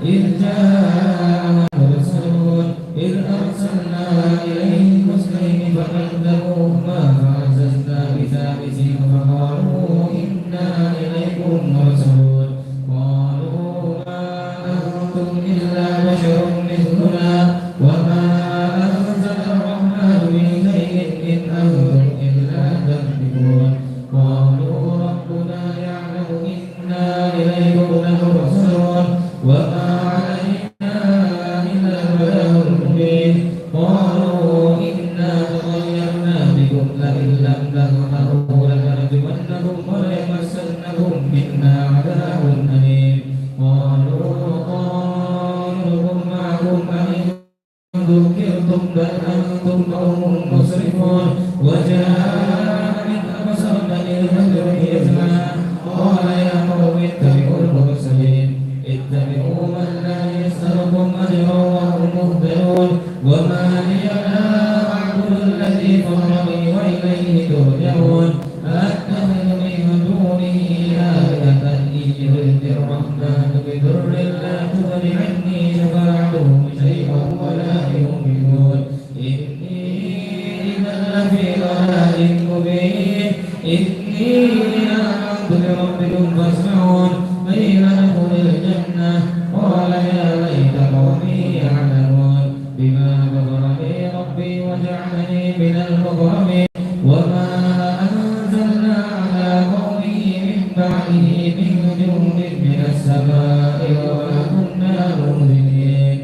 إذ جاء المرسلون إذ أرسلنا إليهم لابثين فقالوا إنا إليكم مرسلون قالوا ما أنتم إلا بشر مثلنا وما أنزل الرحمن من شيء إن أنتم إلا تكذبون قالوا ربنا يعلم إنا إليكم لمرسلون وما علينا إلا البلاغ المبين قالوا إنا تطيرنا بكم لئن لم تنتهوا لنرجمنكم وليمسنكم منا عذاب أليم قالوا طائركم معكم أئن ذكرتم بل أنتم قوم مسرفون وجاء من أقصى بني النضر يسعى قال يا قوم اتبعوا المرسلين اتبعوا من لا يسألكم أجرا وهم مهتدون وما لي لا أعبد الذي فطرني وإليه ترجعون أتخذ من دونه آلهة إن يردني الرحمن بضر لا تغن عني شفاعتهم شيئا ولا يؤمنون إني إذا لفي ضلال مبين إني آمنت بربكم فاسمعون قيل ادخل الجنة قال يا ليت قومي يعلمون بما غفر لي ربي وجعلني من المكرمين وما أنزلنا على قومه من بعده من جند من السماء وما كنا منزلين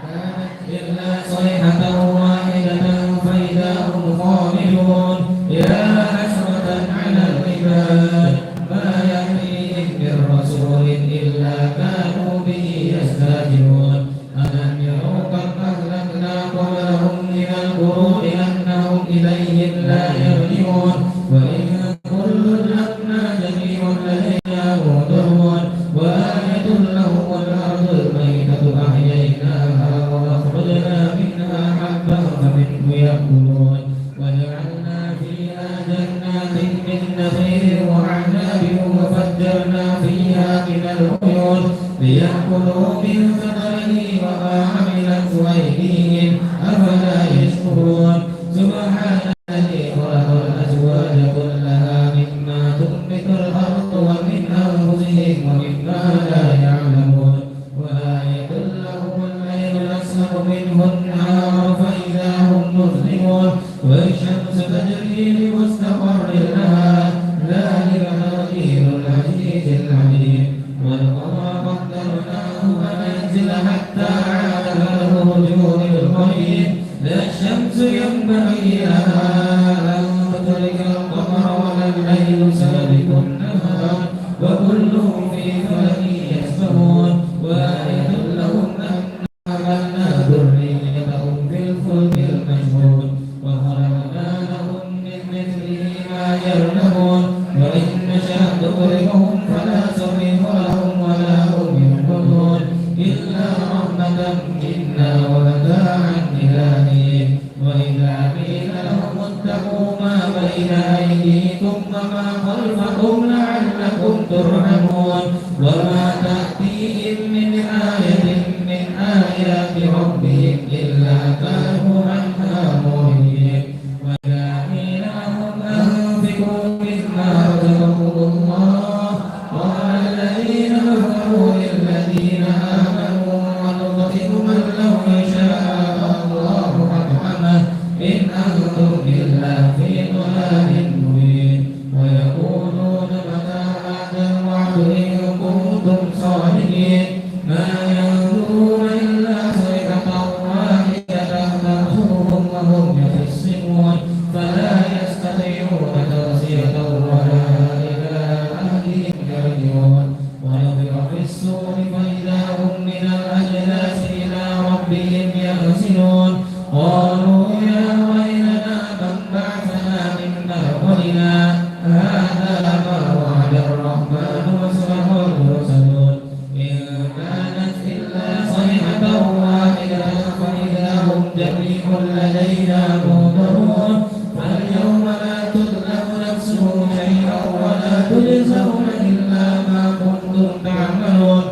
كانت إلا صيحة واحدة فإذا هم خامدون يا حسرة على العباد ما يأتيهم من رسول إلا كانوا به يستهزئون ألم يروا كم أهلكنا قبلهم من القرون أنهم إليهم لا يرجعون وإن كل لما جميع لدينا مهتدون وآية لهم الأرض الميتة أحييناها وأخرجنا منها حبا فمنه يأكلون وجعلنا فيها جنات من نخيل وأعناب وفجرنا فيها من العيون ليأكلوا من ثمره وما عملت أيديهم أفلا يشكرون سبحان الذي خلق الأزواج كلها مما تنبت الأرض ومن أنفسهم ومما لا يعلمون وآية لهم الليل نسلك منه النهار فإذا هم مظلمون والشمس تجري لمستقر لها ذلك تقدير العزيز العليم والقمر قدرناه منازل حتى عاد كالأرجون القديم لا الشمس ينبغي لها أن تدرك القمر ولا الليل سابق النهار وكل في فلك يسبحون وآية لهم أن حملنا ذريتهم في الفلك المشحون وخلقنا لهم من مثله ما يركبون وإن نشأ نغرقهم فلا صريخ لهم ولا هم ينقذون إلا رحمة منا ومتاعا إلى حين وإذا قيل لهم اتقوا ما بين أيديكم وما خلفكم لعلكم ترحمون وما تأتيهم من آية من آيات ربهم إلا كانوا عنها معرضين وإذا قيل لهم أنفقوا مما رزقكم الله قال الذين كفروا للذين آمنوا ونطعم من لو يشاء الله أطعمه إن أنتم إلا في ضلال مبين ويقولون متى هذا الوعد إن كنتم صادقين ما ينظرون إلا صيحة واحدة تأخذهم وهم يخصمون فلا يستطيعون توصية ولا إلى أهلهم يرجعون ونفخ في الصور فإذا هم من الأجداث إلى ربهم ينسلون قالوا يا ويلنا من بعثنا من مرقدنا هذا ما وعد الرحمن وصدق المرسلون إن كانت إلا صيحة واحدة فإذا هم جميع لدينا مهدرون فاليوم لا تظلم نفس شيئا ولا تجزون إلا ما كنتم تعملون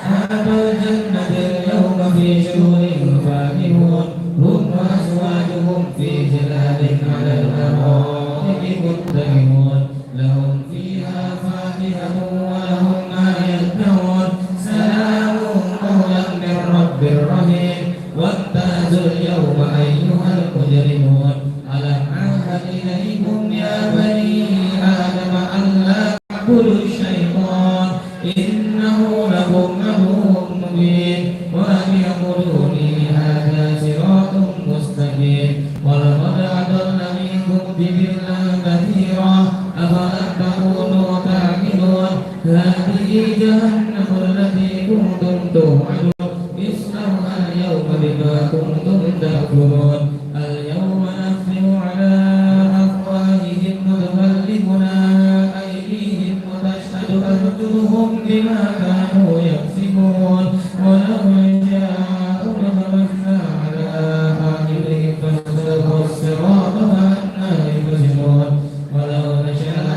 أصحاب الجنة اليوم في شغل فاكهون هم وأزواجهم في ظلال على الأرائك وامتازوا اليوم أيها المجرمون ألم أعهد إليكم يا بني آدم ألا تعبدوا الشيطان إنه لكم عدو مبين وأن يقولوني هذا صراط مستقيم ولقد أضل منكم جبلا كثيرا أفلم تكونوا تعقلون هذه جهنم التي كنتم توعدون اصلوها اليوم بما كنتم تكفرون اليوم نختم على أفواههم وتكلمنا أيديهم وتشهد أرجلهم بما كانوا يكسبون ولو شاء لمسنا على أعينهم فاستبقوا الصراط فأنى يبصرون ولو نشاء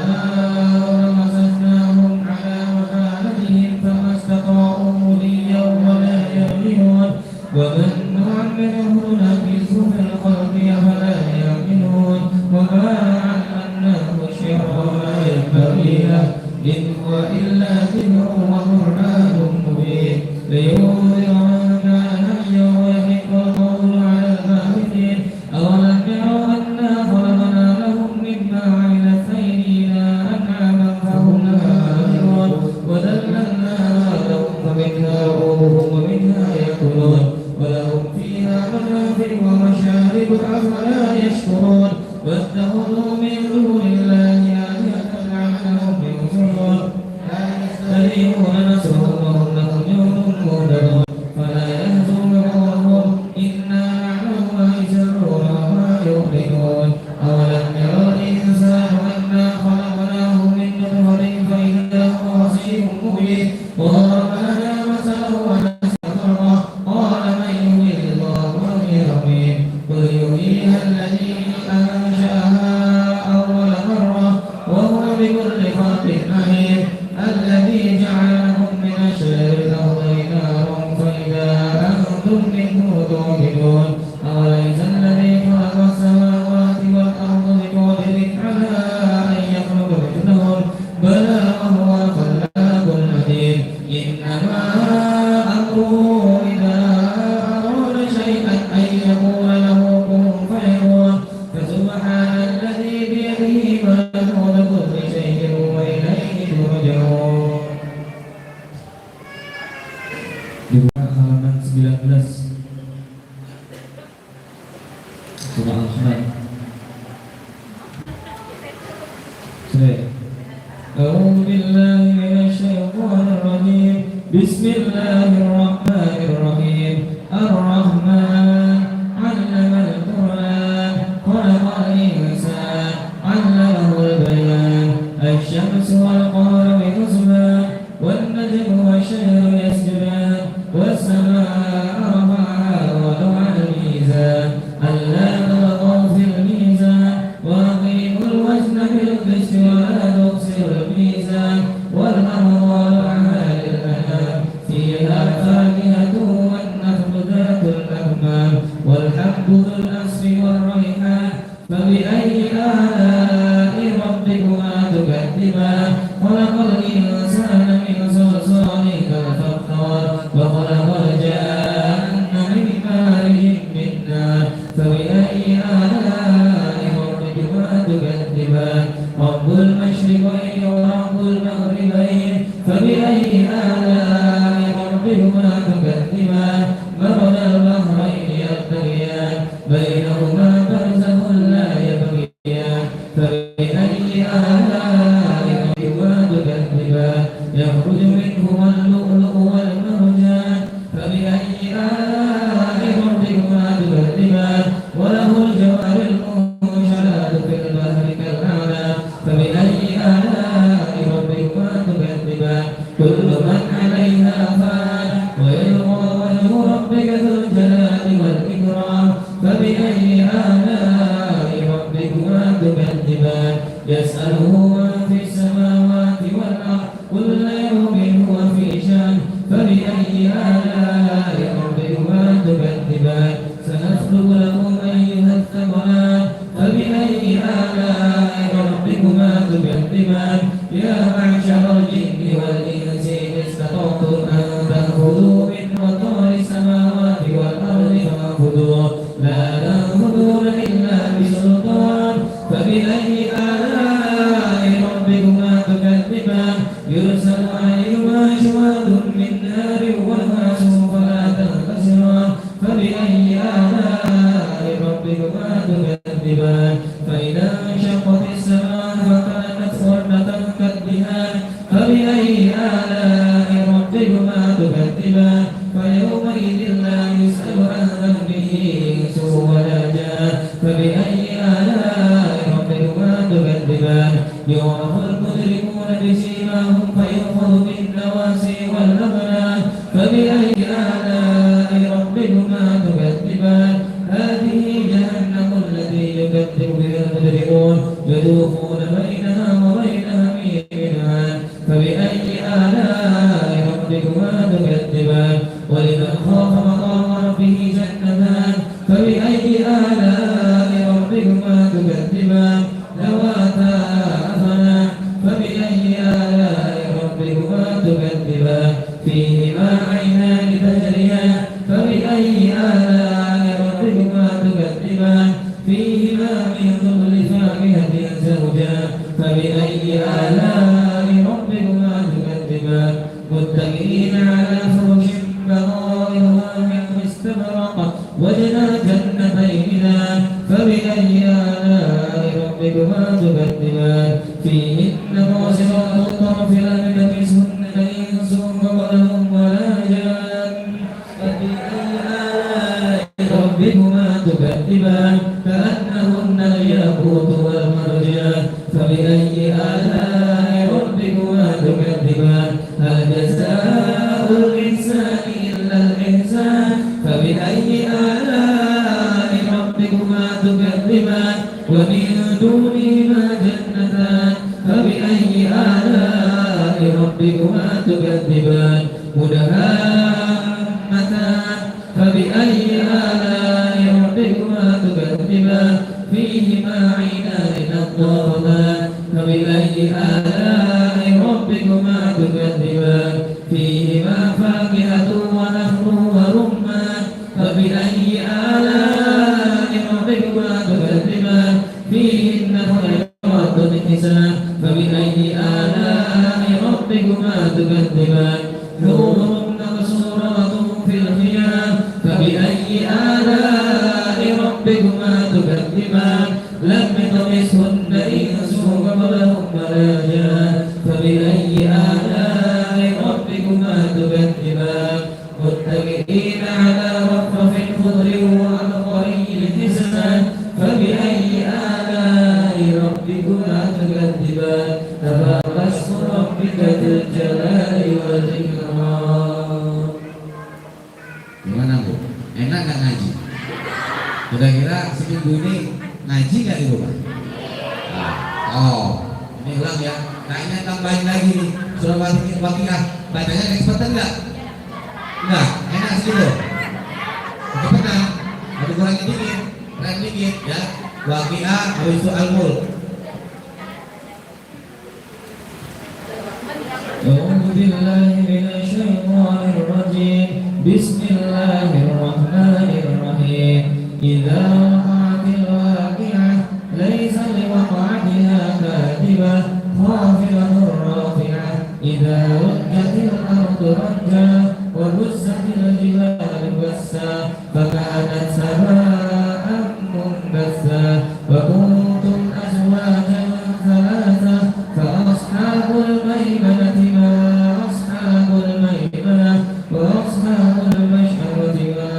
لمسسناهم على مكانتهم فما استطاعوا مضيا ولا يرجعون ومن نعمره نكسه في الخلق أفلا يعقلون وما علمناه الشعر وما ينبغي له إن هو إلا ذكر وقرآن مبين لينذر من كان حيا ويحق القول على الكافرين أولم يروا أنا خلقنا لهم مما عملت أيدينا أنعاما فهم لها عابدون وذللناها لهم فمنها ركوبهم ومنها يأكلون ولهم فيها منافع ومشارب أفلا يشكرون واتخذوا من دون الله آلهة لعلهم ينصرون لا يستطيعون نصرهم وهم لهم جند مهتدون فلا يحزنك قولهم إنا نعلم ما يسرون وما يعلنون أولم يرى الإنسان أنا خلقناه من نطفة فإذا هو خصيم مبين وضرب لنا مثلا ونسي خلقه قال من يحيي الله وهو رميم قل يحييها الذي أنشأها أول مرة وهو بكل خلق عليم الذي جعل لكم من الشجر الأخضر نارا فإذا أنتم منه توقدون أوليس الذي خلق السماوات والأرض بقادر على أن يخلق مثلهم بلى وهو خلاق عليم إنما أمره إذا أراد شيئا أن يقول له كن فيكون فسبحان الذي بيده ملكوت كل شيء وإليه ترجعون. Dibuka halaman 19 Surah Al-Ahzab. أعوذ بالله من الشيطان الرجيم بسم الله الرحمن الرحيم الرحمن علم القرآن خلق الإنسان علمه البيان الشمس والقمر بحسبان والنجم والشجر يسجدان والسماء رفعها ووضع الميزان ألا تطغوا في الميزان وأقيموا الوزن بالقسط ولا تخسروا الميزان والأرض وضعها للأنام فيها فاكهة والنخل ذات الأكمام والحب ذو العصف والريحان فبأي آلاء ربكما تكذبان خلق الإنسان من صلصال كالفخار وخلق الجان من مارج من نار فبأي آلاء ربكما تكذبان رب المشرقين ورب المغربين فبأي آلاء ربكما تكذبان مرج البحرين يلتقيان بينهما برزخ لا يبغيان تعبدون لا تأخذون إلا بسلطان فبأي آلاء ربكما تكذبان يرسل عليهما شواظ من نار ونحاس فلا تنتصران فبأي آلاء ربكما تكذبان فإذا انشقت السماء فكانت وردة كالدهان فبأي آلاء ربكما تكذبان فيومئذ لا يسأل عن ذنبه إنس ولا جان فبأي آلاء ربكما تكذبان يعرف المجرمون بسيماهم فيؤخذ بالنواسي والأغلال فبأي آلاء ربكما تكذبان هذه جهنم التي يكذب بها المجرمون يذوقون بينها وبين حميم آن فبأي آلاء ربكما تكذبان ولمن خاف مقام ربه جنتان فبأي آلاء ربكما تكذبان ذواتا أفنان فبأي آلاء ربكما تكذبان فيهما عينان تجريان فبأي آلاء ربكما تكذبان فيهما من كل فاكهة زوجان فبأي آلاء ربكما تكذبان متكئين على فرش بطائرها من استبرق وجنى جنتين دان فبأي آلاء ربكما تكذبان فيهن قاصرات الطرف لم يطمثهن إنس قبلهم ولا جان فبأي آلاء ربكما تكذبان كأنهن الياقوت والمرجان فبأي آلاء ربكما تكذبان هل جزاء الإحسان إلا الإحسان فبأي آلاء ربكما تكذبان ومن دونهما جنتان فبأي آلاء ربكما تكذبان مدهامتان فبأي آلاء ربكما تكذبان فيهما عينان نضاختان فبأي آلاء ربكما تكذبان فيهما فاكهة ونخل ورمان فبأي آلاء ربكما تكذبان فيهن خيرات حسان فبأي آلاء ربكما تكذبان حور مقصورات في الخيام فبأي آلاء ربكما تكذبان لم يطمثهن إنس قبلهم ولا جان فبأي آلاء ربكما تكذبان متكئين على رفرف خضر وعبقري حسان فبأي آلاء ربكما تكذبان تبارك اسم ربك ذي الجلال والإكرام. Gimana Bu? Enak nggak ngaji? Kira-kira seminggu ini ngaji nggak Ibu Pak? Oh, ini ulang ya. Kayaknya tambahin lagi nih surah Waqiah. Bacanya kecepatan nggak? Enggak, enak segitu. Kecepatan, ada kurangnya dikit, rem dikit ya. Waqiah habis itu Al-Mulk. أعوذ بالله من الشيطان الرجيم بسم الله الرحمن الرحيم إذا وقعت الواقعة ليس لوقعتها كاذبة خافضة رافعة إذا رجت الأرض رجا وبست الجبال بسا فكانت سواء منبثا وكنتم أزواجا ثلاثة فأصحاب الميمنة ما أصحاب الميمنة وأصحاب المشأمة ما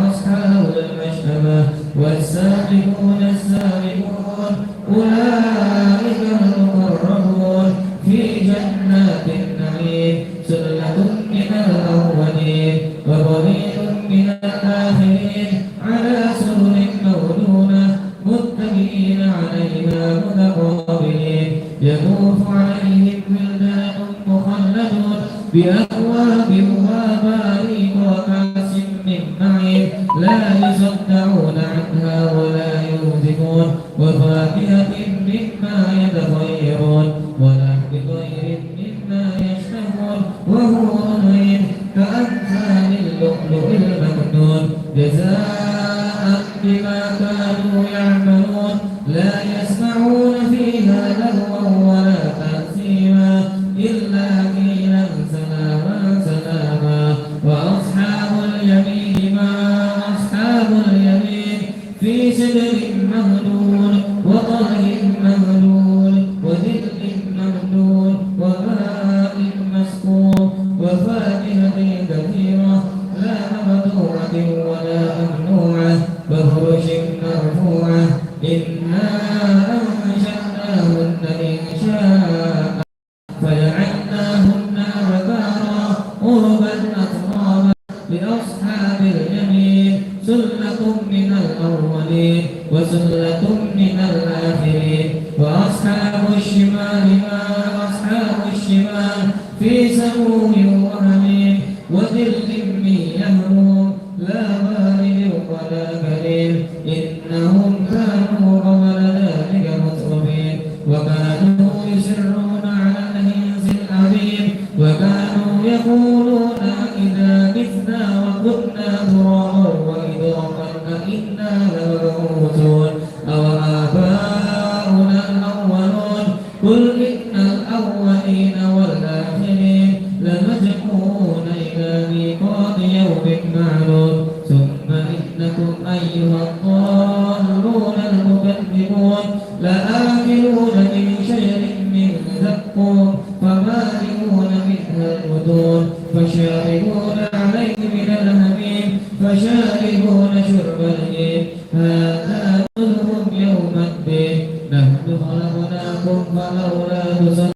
أصحاب المشأمة والسابقون السابقون أولئك المقربون في جنات النعيم سلة من الأولين وقليل من الآخرين على سرر موضونة متكئين عليها متقابلين يطوف عليهم ولدان مخلدون بأكواب وأباريق وكأس من معين لا يصدعون عنها ولا ينزفون وفاكهة مما يتخيرون ولحم طير مما يشتهون وهو عين كأمثال اللؤلؤ المكنون جزاء بما كانوا يعملون لا يسمعون فيها لغوا ولا تأثيما إلا قيلا سلاما سلاما وأصحاب اليمين ما أصحاب اليمين في سدر مهدود وطلح مهدود وذل ممدود وماء مسكوب وفاكهة كثيرة لا مقطوعة ولا ممنوعة وفرش مرفوعة إنا أنشأناهن إنشاء فجعلناهن أبكارا عربا أترابا لأصحاب اليمين سلة من الأولين وسلة من الآخرين وأصحاب الشمال ما أصحاب الشمال في سموم وحميم وظل من يهموم لا بارد ولا كريم إنهم كانوا قبل ذلك مترفين وكانوا يسرون على الحنث العظيم وكانوا يقولون إذا متنا وكنا ترابا وإذا أئنا لمبعوثون أو آباؤنا الأولون قل إن الأولين والآخرين لمجموعون إلى ميقات يوم معلوم ثم إنكم أيها الضالون المكذبون لآكلون من شجر من زقوم فمالئون منها البطون فشاربون عليه من الحميم فشاربون شرب الهيم هذا نزلهم يوم الدين نحن خلقناكم فلولا تصدقون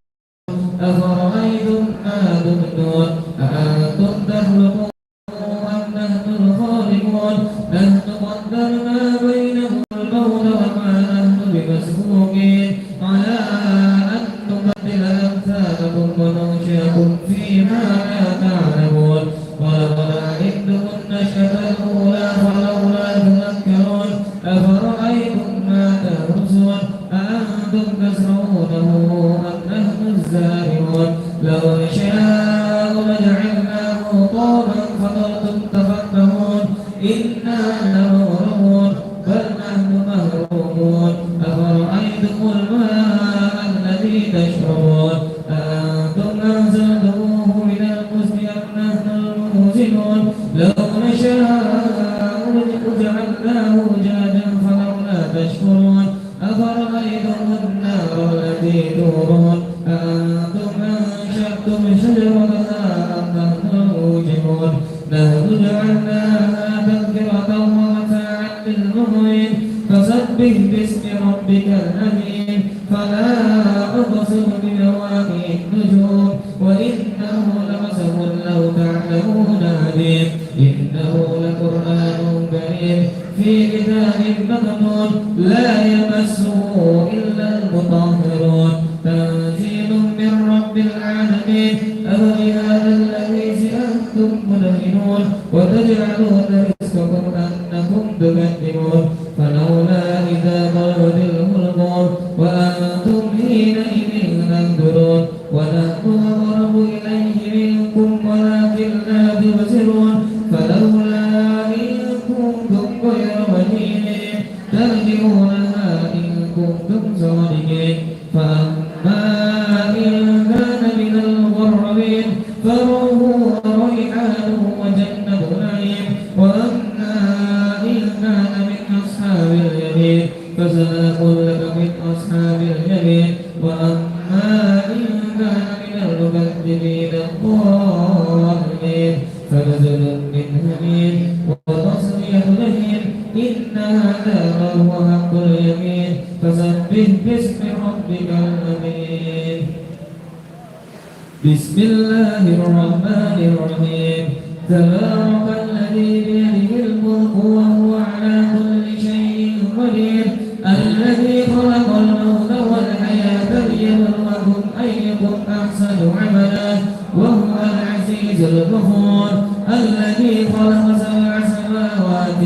أفرأيتم ما تبدون أأنتم تخلقون أم نحن الخالقون نحن قدرنا بينهم الموت وما نحن بمسبوقين على أن نبدل أمثالكم وننشئكم فيما لا تعلمون ولقد علمتم النشأة الأولى فلولا تذكرون أفرأيتم ما تهرسون أأنتم تزرعونه أم نحن الزارعون لو نشاء لجعلناه طوبا فظلتم تفكرون إنا لمغرمون بل نحن محرومون أفرأيتم الماء الذي تشربون أأنتم أنزلتموه من المزن أم نحن المنزلون لو نشاء لجعلناه أجاجا فلولا تشكرون أفرأيتم النار التي تورون أأنتم أنشأتم شجرتها أم نحن الموجبون نحن جعلناها تذكرة ومتاعا للمقوين فسبح باسم ربك الأمين فلا أقسم بمواقع النجوم وإنه لقسم لو تعلمون عظيم إنه لقرآن كريم في كتاب مكنون لا يمسه إلا المطهرون تنزيل من رب العالمين أفبهذا الحديث أنتم مدهنون وتجعلون رزقكم أنكم تكذبون فلولا إذا بلغت الحلقوم وأنتم حينئذ تنظرون ونحن أقرب إليه منكم ولكن لا تبصرون فلولا إن كنتم غير مدينين ترجعونها إن كنتم صادقين فأما إن كان من المقربين فروح وريحان وجنة نعيم وأما إن كان من أصحاب اليمين فسلام لك من أصحاب اليمين وأما إن كان من المكذبين الضالين فنزل من حميم وتصلية جحيم إن هذا لهو حق اليمين فسبح باسم ربك الأمين بسم الله الرحمن الرحيم تبارك الذي بيده الملك وهو على كل شيء قدير الذي خلق الموت والحياة ليبلوكم أيكم أحسن عملا وهو العزيز الغفور الذي خلق سبع سماوات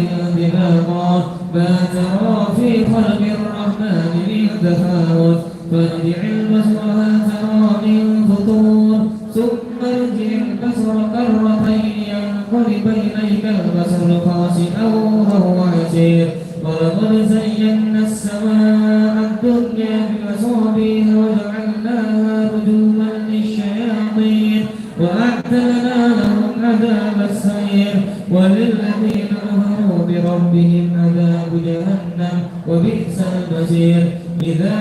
طباقا ما ترى في خلق الرحمن من تفاوت فارجع البصر هل ترى من فطور ثم ارجع البصر كرتين ينقلب إليك البصر خاسئا وهو حسير ولقد زينا السماء الدنيا بمصابيح وجعلناها رجوما للشياطين وأعتدنا لهم عذاب السعير وللذين كفروا بربهم عذاب جهنم وبئس المصير إذا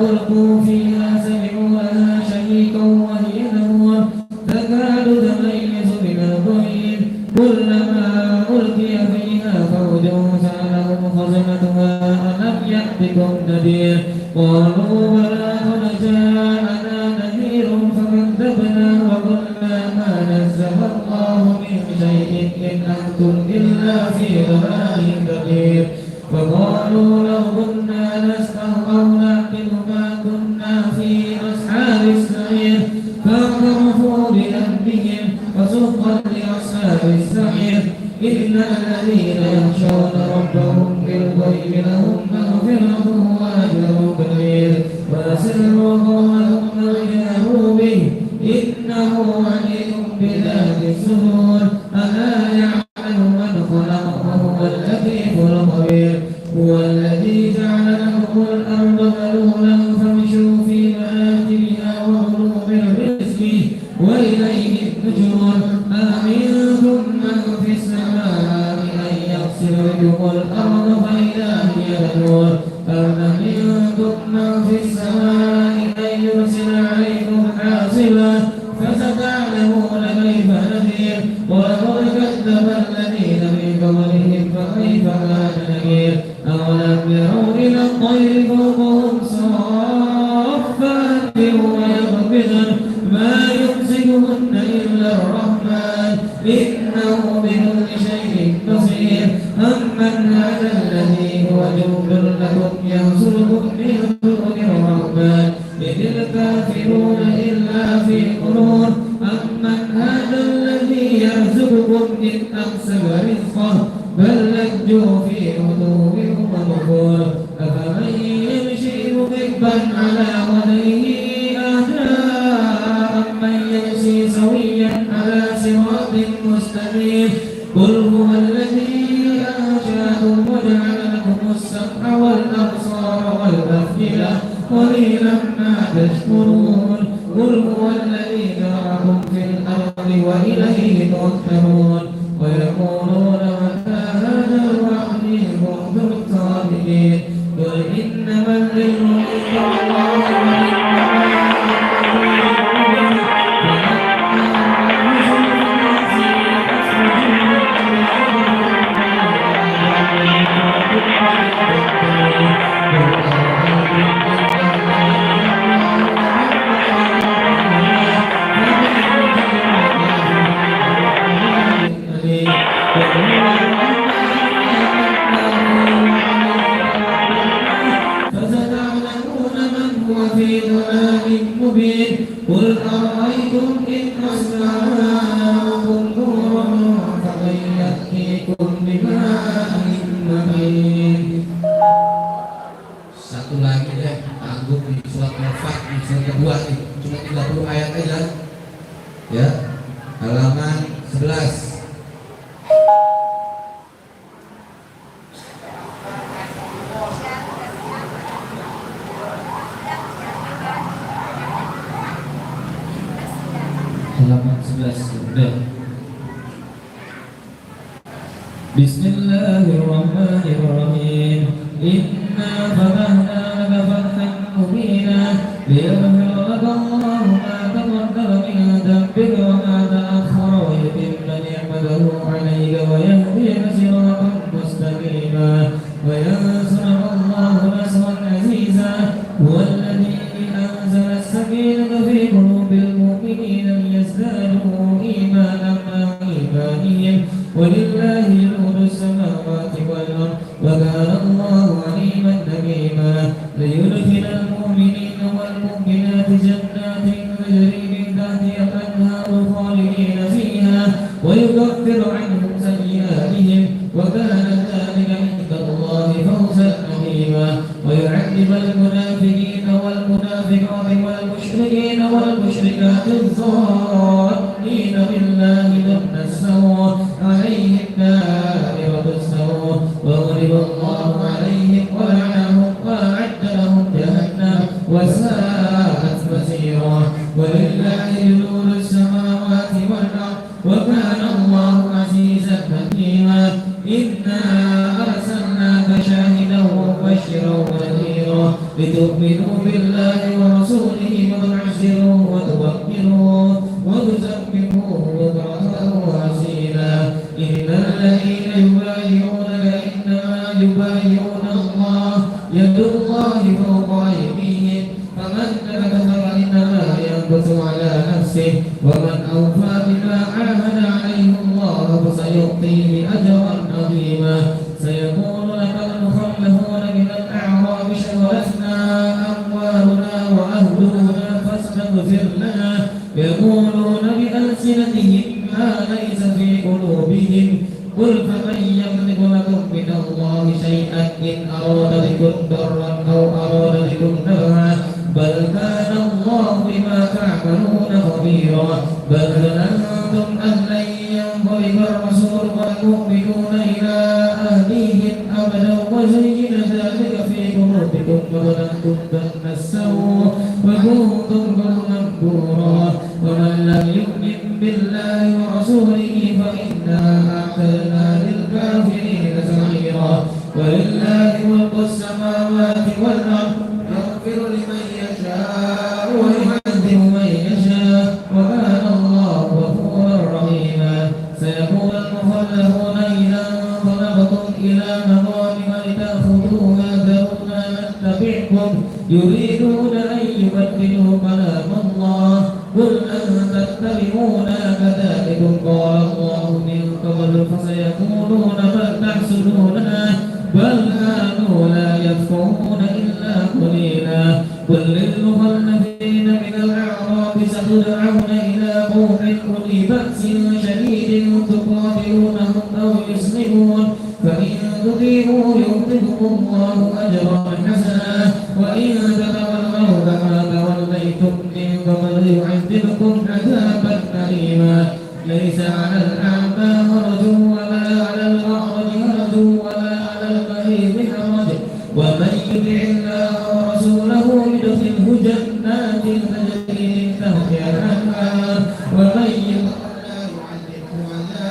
ألقوا فيها سمعوا لها شهيقا وهي تفور تكاد تميز من الغيظ كلما ألقي فيها فوج سألهم خزنتها ألم يأتكم نذير قالوا بلى قد جاءنا نذير فكذبنا وقلنا ما نزل الله من شيء إن أنتم إلا في ضلال كبير فقالوا لو كنا نسمع أو نعقل ما كنا في أصحاب السعير فاعترفوا بذنبهم فسحقا لأصحاب السعير إن الذين يخشون ربهم بالغيب لهم مغفرة وأجر كبير وأسروا قولهم أو جهروا به إنه عليم بذات الصدور ألا يعلم من خلق وهو اللطيف الخبير هو الذي جعل لكم الأرض ذلولا فامشوا في مناكبها وكلوا من رزقه وإليه النشور أأمنتم من في السماء أن يخسف بكم الأرض فإذا هي تمور أم أمنتم من في السماء أن يرسل عليكم حاصبا فستعلمون كيف نذير ولقد كذب الذين من قبلهم فكيف كان نكير أولم يروا إلى الطير فوقهم صافات ويقبضن ما يمسكهن إلا الرحمن إنه بكل شيء بصير أمن هذا الذي هو جند لكم ينصركم من دون الرحمن إن الكافرون إلا في غرور أمن هذا الذي يرزقكم إن أمسك رزقه بل لجوا في عتو ونفور أفمن يمشي مكبا على وجهه أهدى أمن يمشي سويا على صراط مستقيم قل هو الذي أنشأكم وجعل لكم السمع والأبصار والأفئدة قليلا ما تشكرون قل هو الذي ذرأكم في الأرض وإليه تحشرون ويقولون متى هذا الوعد إن كنتم صادقين قل إنما العلم عند الله فستعلمون من هو في ضلال مبين قل أرأيتم إن أصبحكم نورا فمن يأتيكم بماء مهين. Satu lagi deh, tangguh di surat Al-Fat di surat kedua nih, cuma 30 ayat aja, ya, halaman 11. halaman 11 sudah. Bismillahirrahmanirrahim. Inna fatahna laka fathan mubina liyaghfira laka Allahu ma taqaddama min dhanbika wa ma ta'akhkhara wa yutimma ni'matahu 'alayka wa yahdiyaka siratan mustaqima wa yansuraka Allahu nasran 'aziza huwa alladhi anzala as-sakinata fi qulubil mu'minina liyazdadu imanan ma'a imanihim ولله جنود السماوات والأرض وكان الله عليما حكيما ليدخل المؤمنين والمؤمنات جنات تجري من تحتها الأنهار خالدين فيها ويكفر عنهم سيئاتهم وكان ذلك عند الله فوزا عظيما ويعذب المنافقين والمنافقات والمشركين والمشركات الظانين بالله ظن السوء عليهم دائرة السوء وغضب الله لتؤمنوا بالله ورسوله وتعزروه وتوقروه وتسبحوه بكرة وأصيلا إن الذين يبايعونك إنما يبايعون الله يد الله فوق أيديهم فمن نكث فإنما ينكث على نفسه ومن أوفى بما عاهد عليه الله فسيؤتيه أجرا عظيما سيقول لك المخلفون من الأعراب شغلتنا أموالنا وأهلنا فاستغفر لنا يقولون بألسنتهم ما ليس في قلوبهم قل فمن يملك لكم من الله شيئا إن أراد بكم ضرا أو أراد بكم نفعا بل كان الله بما تعملون خبيرا بل ظننتم أن لن ينقلب الرسول والمؤمنون إلى أهليهم أبدا وزين ذلك في قلوبكم وظننتم أن السوء وكنتم قوما بورا ومن لم يؤمن بالله ورسوله فإنا أعتدنا للكافرين سعيرا ولله ملك السماوات والأرض يغفر لمن يشاء ويعذب من يشاء وكان الله غفورا رحيما سيقول المخلفون إذا انطلقتم إلى مغانم لتأخذوها ذرونا نتبعكم يريدون أن يبدلوا كلام الله قل أن تتبعونا كذلكم قال الله من قبل فسيقولون بل تحسدوننا بل كانوا لا يفقهون إلا قليلا قل للمخلفين من الأعراب ستدعون إلى قوم أولي بأس شديد تقاتلونهم أو يسلمون فإن تطيعوا يؤتكم الله أجرا حسنا وإن تتولوا كما توليتم من قبل يعذبكم عذابا أليما ليس على الأعمى حرج ولا على الأعرج حرج ولا على المريض حرج ومن يطع الله ورسوله يدخله جنات تجري من تحتها الأنهار ومن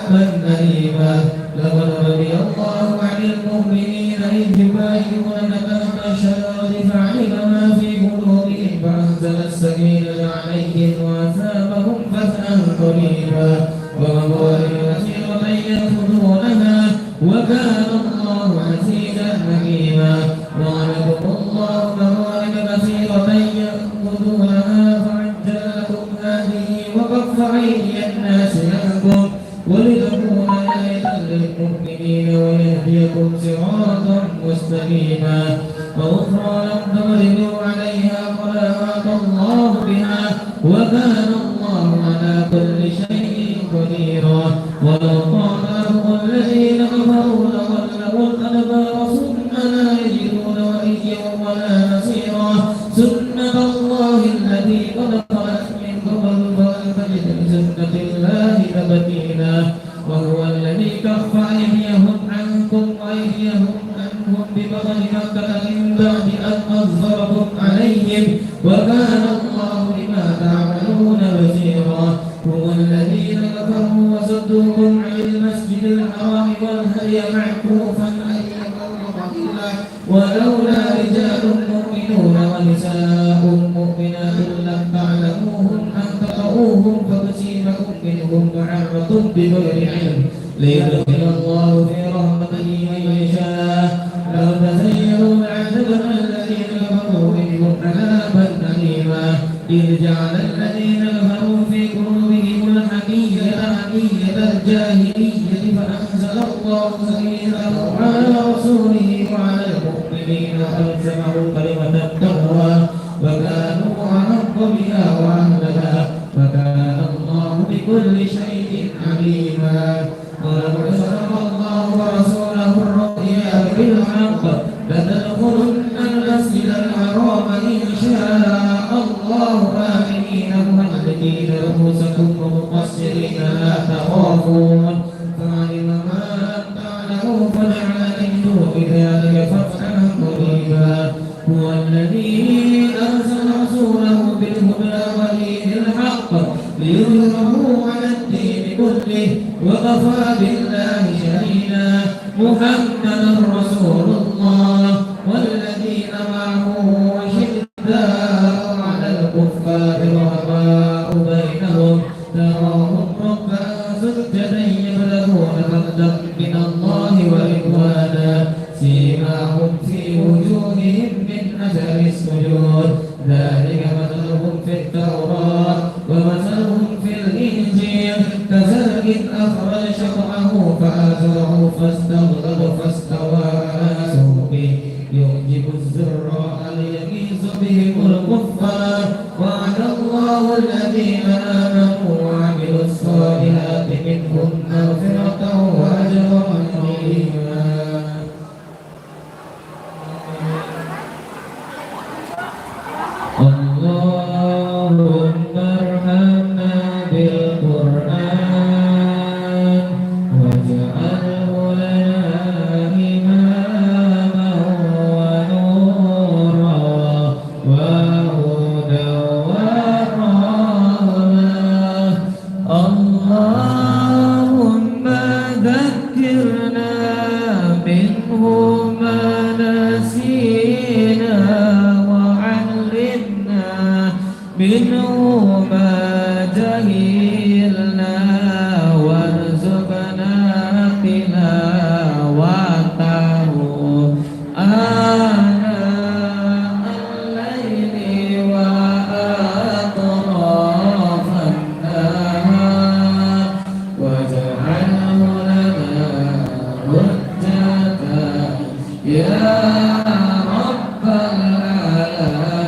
عذابا أليما لقد رضي الله عن المؤمنين إذ يبايعونك تحت الشجرة فعلم ما في قلوبهم فأنزل السكينة عليهم وأثابهم فتحا قريبا ومغانم كثيرة يأخذونها وكان الله عزيزا حكيما وعدكم الله مغانم كثيرة يأخذونها فعجل لكم هذه وكف أيدي الناس عنكم ولتكون آية للمؤمنين ويهديكم صراطا مستقيما وأخرى لم تغلبوا عليها قد أحاط الله بها وكان الله على كل شيء قديرا ولو قاتلهم الذين كفروا لولوا الأدبار ثم لا يجدون وليا ولا نصيرا سنة الله التي قد خلت من قبل فلن تجد لسنة الله تبديلا وهو الذي كف أيديهم عنكم وأيديهم عنهم ببطن مكة من بعد أن أظهركم عليهم وكان الله بما تعملون بصيرا هو الذين كفروا وصدوكم عن المسجد الحرام والهدي معكوفا أن يكون قتيلا ولولا رجال مؤمنون ونساء مؤمنات لم تعلموهم أن تطؤوهم فتصيبكم منهم معرة بغير علم ليدخل الله في رحمته من يشاء لو تزينوا لعذبنا الذين كفروا منهم عذابا أليما إذ جعل الذين كفروا في قلوبهم الحمية الجاهلية فأنزل الله سكينته على رسوله وعلى المؤمنين وألزمهم كلمة التقوى وكانوا أحق بها وأهلها وكان الله بكل شيء عليما ولقد صدق الله ورسوله الرؤيا بالحق لتدخلن المسجد الحرام إن شاء الله آمنين محلقين رؤوسكم ومقصرين لا تخافون فعلم ما لم تعلموا فجعل من دون ذلك فتحا قريبا هو الذي أرسل رسوله بالهدى ودين الحق ليظهره على الدين كله وكفى بالله شهيدا محمد رسول الله والذين معه أشد في وجوههم من أثر السجود ذلك مثلهم في التوراة ومثلهم في الإنجيل كزرع أخرج شطأه فآزره فاستغلظ فاستوى على سوقه يعجب الزراع ليغيظ بهم الكفار وعد الله الذين آمنوا وعملوا الصالحات منهم مغفرة وأجرا عظيما. اللهم ارحمنا بالقرآن واجعله لنا إماما ونورا وهدى ورحمة. اللهم ذكرنا منه ما نسينا وعلمنا منه ما جهلنا وارزقنا تلاوته آناء الليل وأطراف النهار واجعله لنا حجة يا رب العالمين.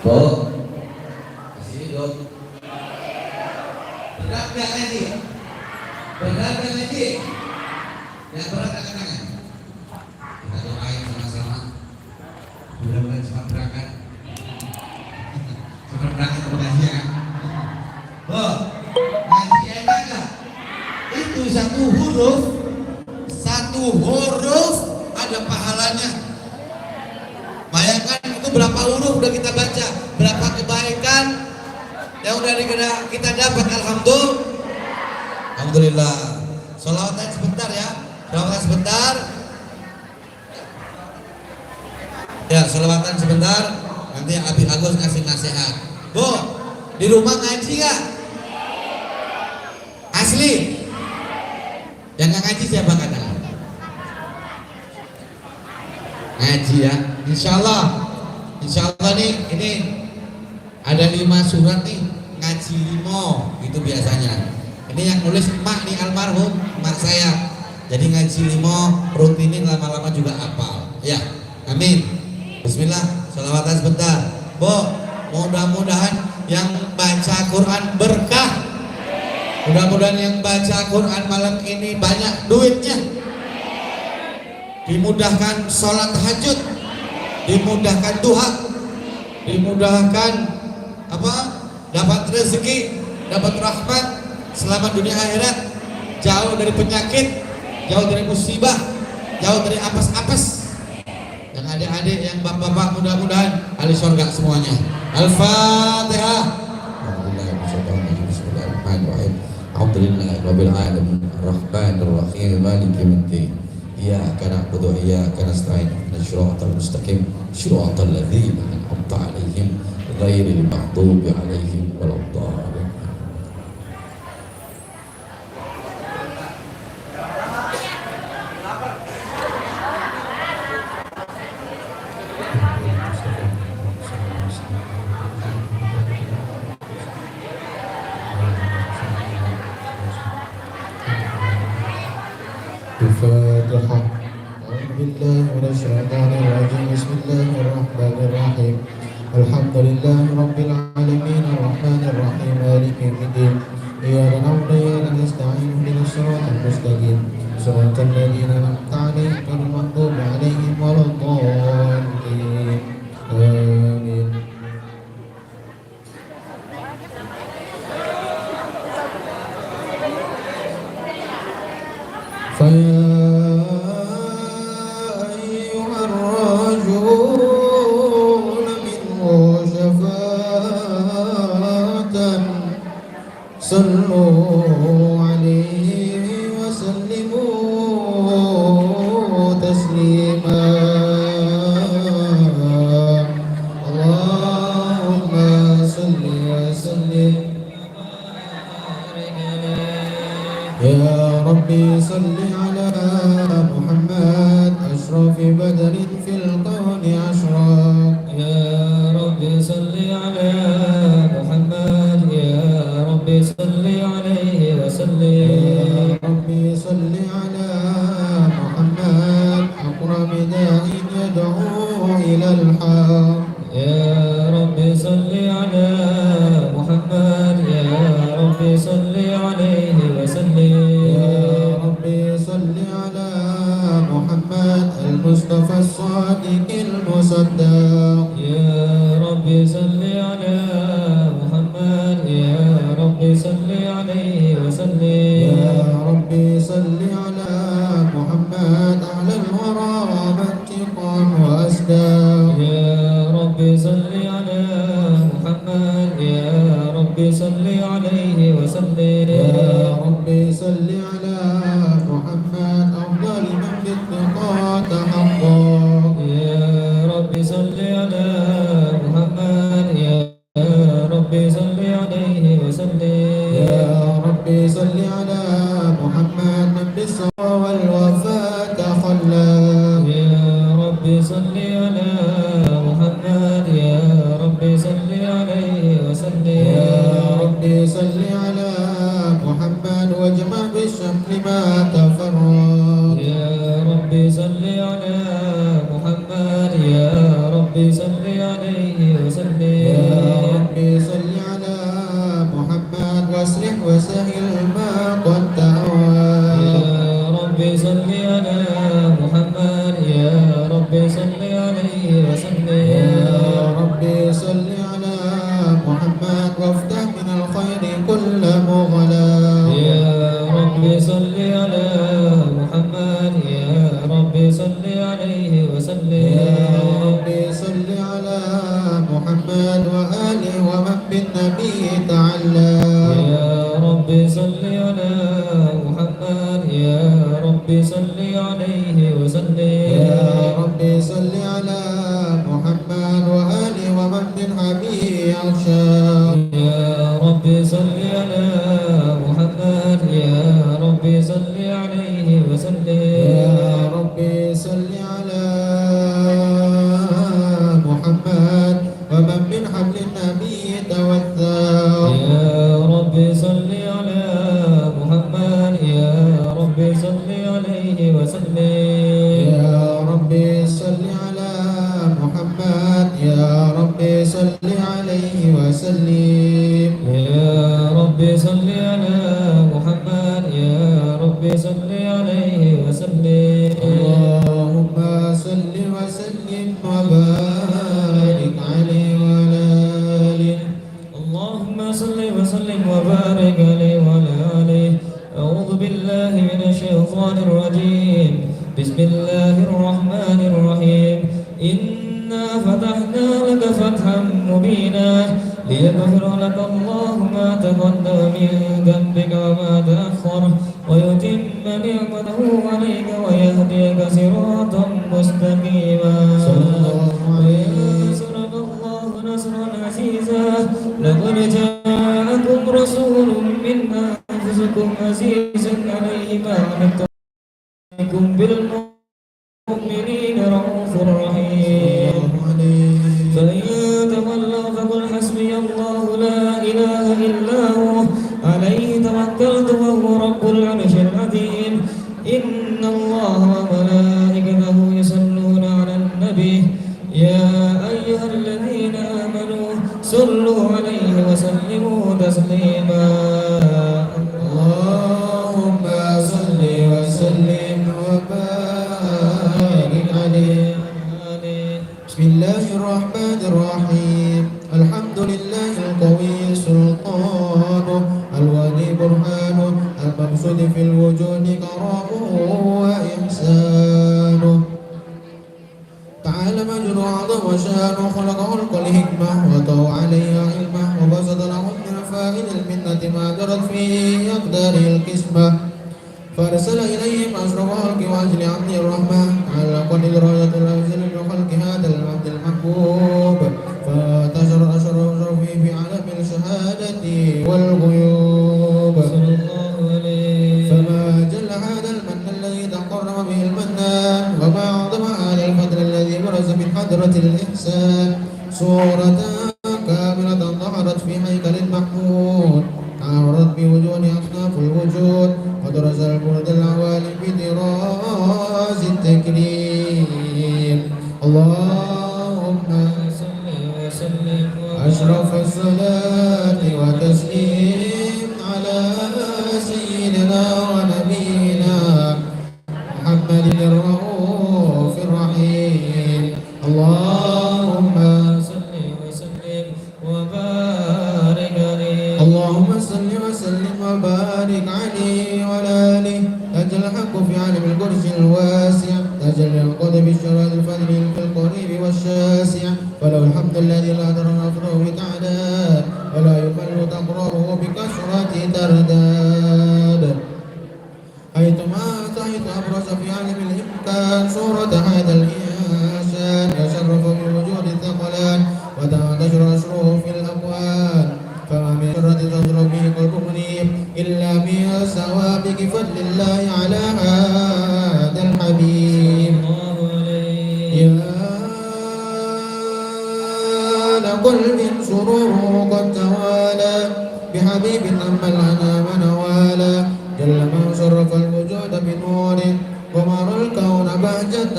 Bu, sini dong. Berat nggak ngaji? Berat nggak ngaji? Yang berat angkat tangan. Kita doain sama-sama. Mudah-mudahan cepat berangkat. Cepat berangkat ke pengajian. Bu, ngaji enak nggak? Itu satu huruf ada pahalanya. Bayangkan itu berapa huruf udah kita baca, berapa kebaikan yang udah kita dapat. Alhamdulillah. Sholawatan sebentar ya, sholawatan sebentar. Ya, sholawatan sebentar. Nanti Abi Agus ngasih nasihat. Bu, di rumah ngaji nggak? Asli? Yang nggak ngaji siapa kata? Ngaji ya, insya Allah nih ini ada 5 surat nih, ngaji 5 itu biasanya. Ini yang nulis emak nih, almarhum emak saya. Jadi ngaji 5 rutinin, lama-lama juga hafal. Ya, amin. Bismillah, sholawatan sebentar. Bu, mudah-mudahan yang baca Quran berkah. Mudah-mudahan yang baca Quran malam ini banyak duitnya. Dimudahkan sholat tahajud, dimudahkan duha, dimudahkan dapat rezeki, dapat rahmat selamat dunia akhirat, jauh dari penyakit, jauh dari musibah, jauh dari apes-apes. Yang adik-adik, yang bapak-bapak, mudah-mudahan ahli surga semuanya. Al-Fatihah. Alhamdulillahirabbil alamin, arrahmanir rahim, maliki yaumiddin. إياك نعبد وإياك نستعين اهدنا الصراط المستقيم صراط الذين أنعمت عليهم غير المغضوب عليهم ولا الضالين. الفاتحة. أعوذ بالله من الشيطان الرجيم. بسم الله الرحمن الرحيم. الحمد لله رب العالمين الرحمن الرحيم مالك يوم الدين. إياك نعبد وإياك نستعين اهدنا الصراط المستقيم صراط الذين أنعمت عليهم غير المغضوب عليهم ولا الضالين. آمين. فيا أيها الراجون منه شفاعة صلوا عليه وسلموا تسليما. اللهم صل وسلم يا ربي صل على محمد أشرف بدر في الكون أشرق. يا رب صل على محمد يا رب صل عليه وسلم. يا ربي صل على محمد أقرب داع يدعو إلى الحق. يا رب صل على محمد يا رب صل عليه وسلم. يا ربي صل على محمد المصطفى الصادق المصدق. يا رب صل على محمد يا رب صل عليه وسلم. يا ربي صل على محمد أعلى الورى منطقا وأصداق. يا رب صل على محمد يا رب صل عليه وسلم. يا ربي صل على محمد أفضل من بالتقى تحقق. يا رب صل على محمد يا رب صل عليه وسلم. يا ربي صل على محمد من بالصوى والوفاء تخلق. يا رب صل على محمد يا رب صل عليه وسلم. يا ربي صل على محمد واجمع بالشمل ما تفرق. يا رب صل على محمد يا رب صل عليه وسلم. يا ربي صل على محمد واصلح وسهل ما قد تهوى. يا رب صل على محمد يا رب صل عليه وسلم. يا ربي صل على محمد وافتح من الخير كل مغلق. يا رب صل على محمد يا رب صل عليه وسلم. يا ربي صل على محمد وآله ومن بالنبي تعلق. يا رب صل على محمد يا رب صل عليه وسلم. يا ربي صل على محمد وآله ومن بالحبيب يغشى. يا رب صل على محمد يا رب صل عليه وسلم. يا ربي صل على محمد ومن من حبل النبي توثق. يا رب صل على محمد يا رب صل عليه وسلم. يا ربي صل على محمد يا ربي صل عليه وسلم. يا رب صل على محمد يا رب صل عليه وسلم. اللهم صل وسلم وبارك عليه وعلى آله. اللهم صل وسلم وبارك عليه وعلى آله. أعوذ بالله من الشيطان الرجيم. بسم الله الرحمن الرحيم. إنا فتحنا لك فتحا مبينا ليغفر لك الله ما تقدم من ذنبك وما تأخر ويتم نعمته عليك ويهديك صراطا مستقيما. وينصرك الله نصرا عزيزا. لقد جاءكم رسول من أنفسكم عزيز عليه ما عنتم بالمؤمنين رؤوف رحيم. فإن تولوا فقل حسبي الله لا إله إلا هو عليه توكلت وهو رب العرش العظيم. إن الله وملائكته يصلون على النبي يا أيها الذين آمنوا صلوا عليه وسلموا تسليما. اللهم صل وسلم وبارك عليه. بسم الله الرحمن الرحيم. الحمد لله القوي سلطانه الولي برهانه المقصود في الوجود كرامه وإحسانه. تعالى مجد عظم وشانه خلقه الحكمة وطوى عليها علمه وبسط له من فائد المنة ما جرت فيه أقدار القسمة. فأرسل إليهم أشرف الخلق وأجل عبد الرحمة على قد درجة الأنزل بخلق هذا العبد المحبوب. فانتشر أشرف في عالم الشهادة والغيوب. فما جل هذا الذي تقرب به المنان وما أعظم هذا الفضل الذي برز من حضرة الإحسان صورة كاملة ظهرت في هيكل محمود عرضت بوجود أصناف الوجود ودرس البرد العوالي بطراز التكريم اللهم صل وسلم أشرف الصلاة وتسليم على سيدنا ونبينا محمد الرؤوف الرحيم اللهم صل وسلم وبارك عليه اللهم صل وسلم وبارك عليه وعلى آله تاج الحق في عالم الكرسي الواسع تاج القدر بالشراد الفضل في القريب والشاسع وله الحمد الذي لا ترى أفره بتعداد ولا يقل تقراره بكثرة ترداد حيثما أتيت أبرز في عالم الإمكان صورة هذا الإنسان يشرف بوجود الثقلان وتنتشر أسره في الأكوان فما من شرة تضرب به قلب منيب إلا من سوابق فضل الله على هذا الحبيب يا لقلب سروره قد توالى بحبيب أما الأنام نوالا جل من شرف الوجود بنور ومر الكون بهجة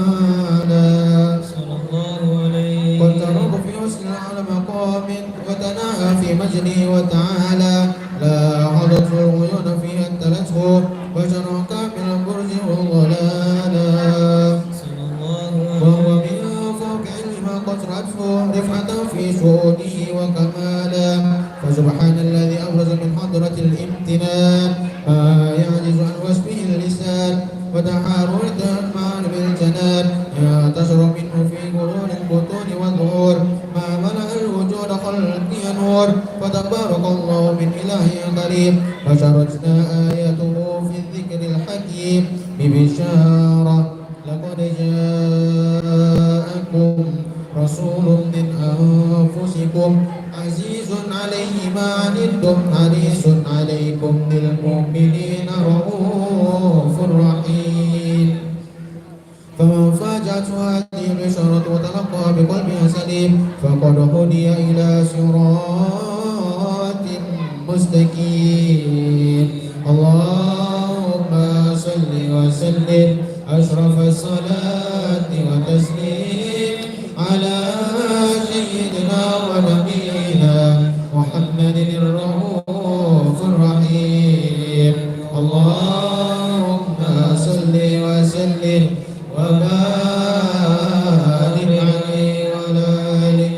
وجمالا صلى الله عليه والترب في حسن على مقام وتناهى في مجده وتعالى لا حضت العيون فيها اتلته وشرع كامل البرج والضلالا صلى الله وهو عليه من فوق علم قصرته رفعة في شؤونه وكمالا فسبحان الذي أبرز من حضرة الامتنان ما يعجز عن وصفه اللسان وتحارت المعنى بالجنان تشرب منه في قرون البطون والظهور ما ملأ الوجود خلقي نور فتبارك الله من إله قريب فشرجنا آياته في الذكر الحكيم ببشارة لقد جاءكم رسول من أنفسكم عزيز عليه ما عنتم حريص عليكم بالمؤمنين رؤوف رحيم فمن فاجأته هذه البشارة وتلقى بقلبها سليم فقد هدي إلى صراط مستقيم اللهم صل وسلم أشرف الصلاة وتسليم على سيدنا ونبينا محمد الرؤوف الرحيم اللهم صل وسلم وبارك عليه وعلى آله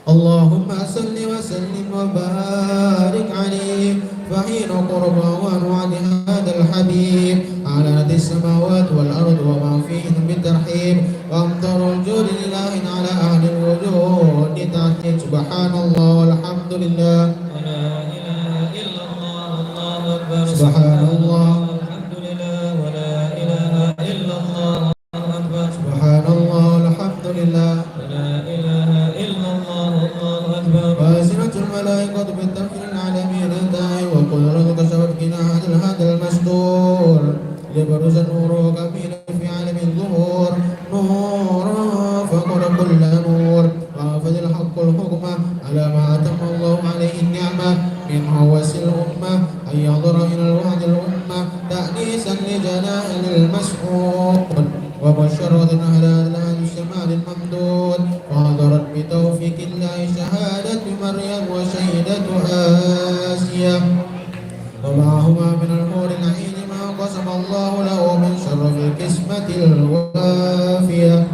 اللهم صل وسلم وبارك عليه فحين قرب وعد هذا الحبيب على السماوات والأرض وما فيهن بالترحيب وأمطر الجود لله على أهل الوجود تحت سبحان الله والحمد لله ولا إله إلا الله الله أكبر سبحان الله الحمد لله ولا إله إلا الله أكبر سبحان الله والحمد لله ولا إله إلا الله الله أكبر وأزمت الملائكة بالتفكير العالمين الداعي وكل رزق شبكنا هذا المستور لبرز النور كمين في عالم الظهور نورا فقر كل نور وأخذ الحق الحكم على ما أتم الله عليه النعمة من هوس الأمة أن ينظر إلى الوعد الأمة تأنيسا لجلال المسعود وبشرت أهل هذا الشمال الممدود وحضرت بتوفيق الله شهادة مريم وشهدة آسيا ومعهما من الحور العين ما قسم الله له من شرف القسمة الوافية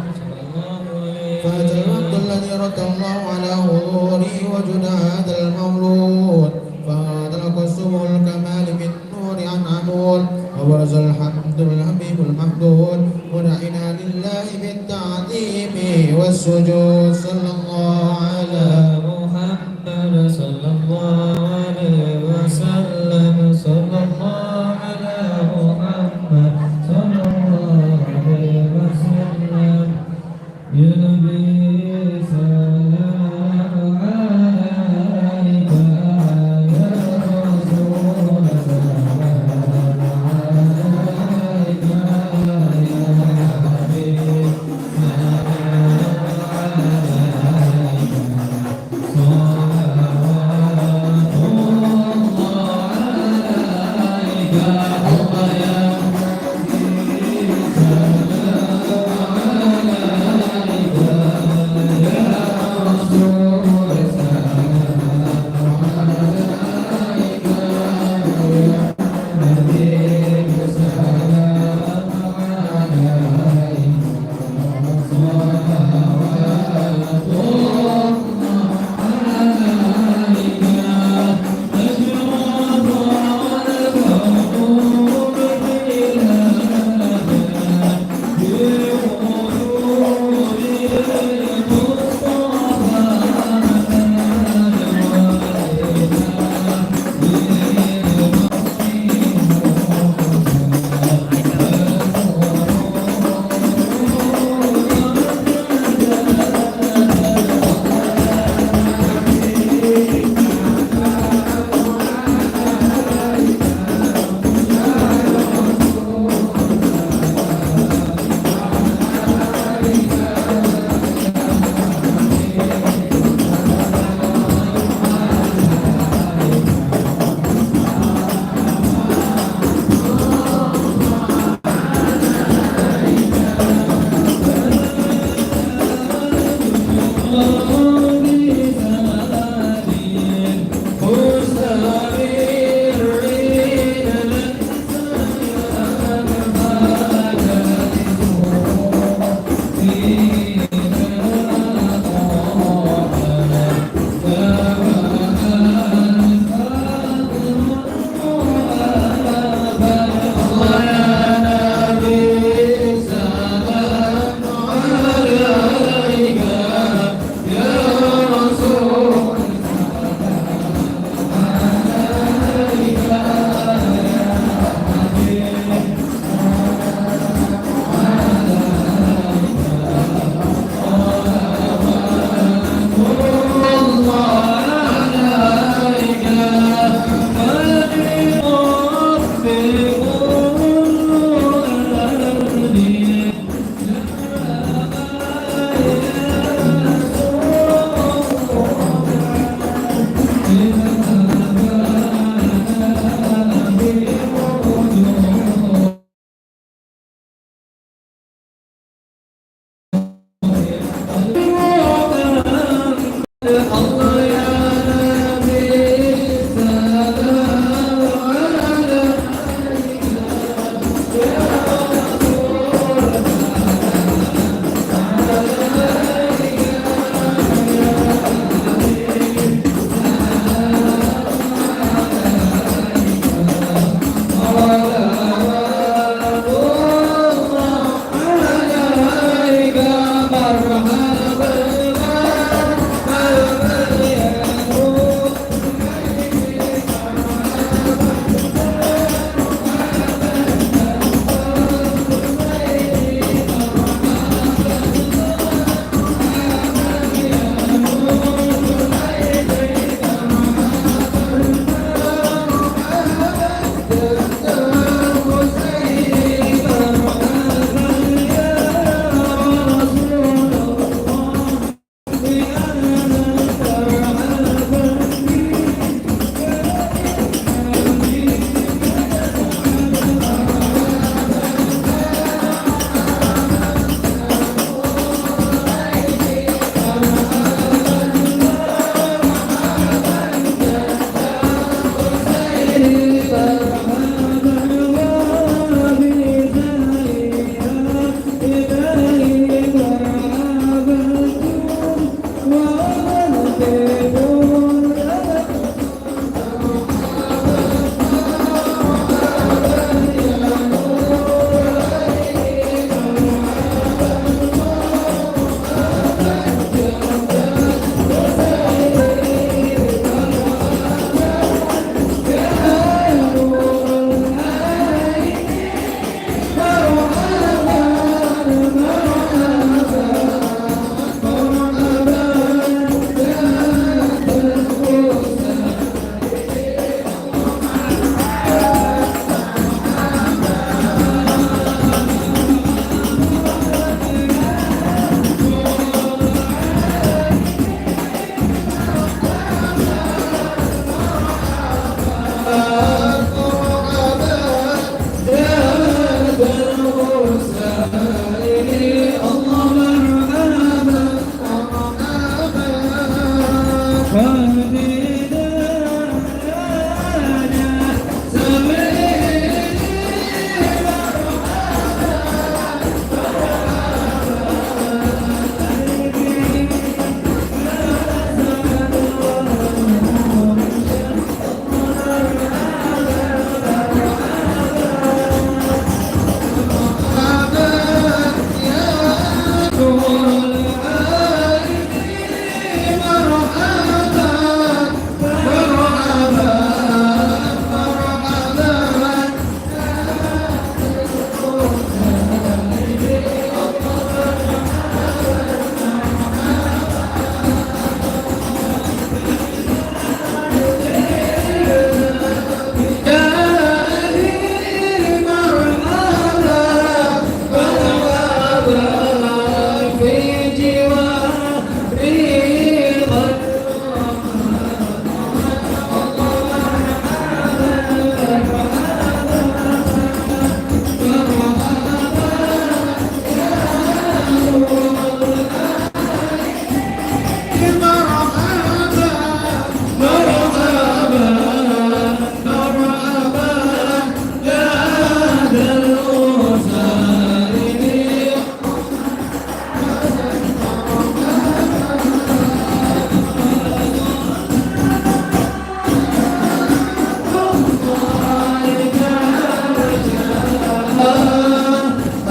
فأتى الوقت الذي رد الله على حضوره وجد هذا المولود فأدرك سبل الكمال بالنور عن عمود وبرز الحمد الحبيب المحمود ودعنا لله بالتعظيم والسجود صلى الله على محمد صلى الله عليه وسلم صلى الله على محمد صلى الله عليه وسلم يا نبي سلام عليك يا رسول سلام Thank you.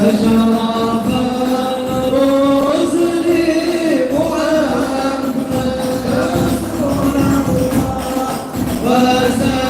أشرف الرسل محمد وسلام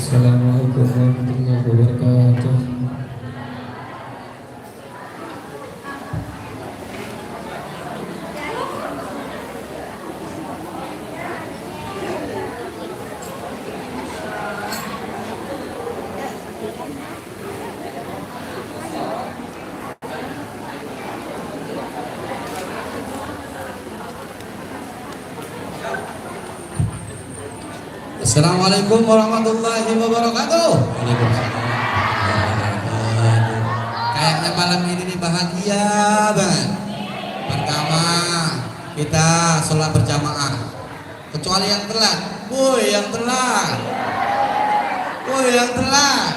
Assalamualaikum warahmatullahi wabarakatuh. Assalamualaikum warahmatullahi wabarakatuh. Kayaknya malam ini nih bahagia banget. Pertama, kita sholat berjamaah. Kecuali yang telat. Woi, yang telat. Woi, yang telat.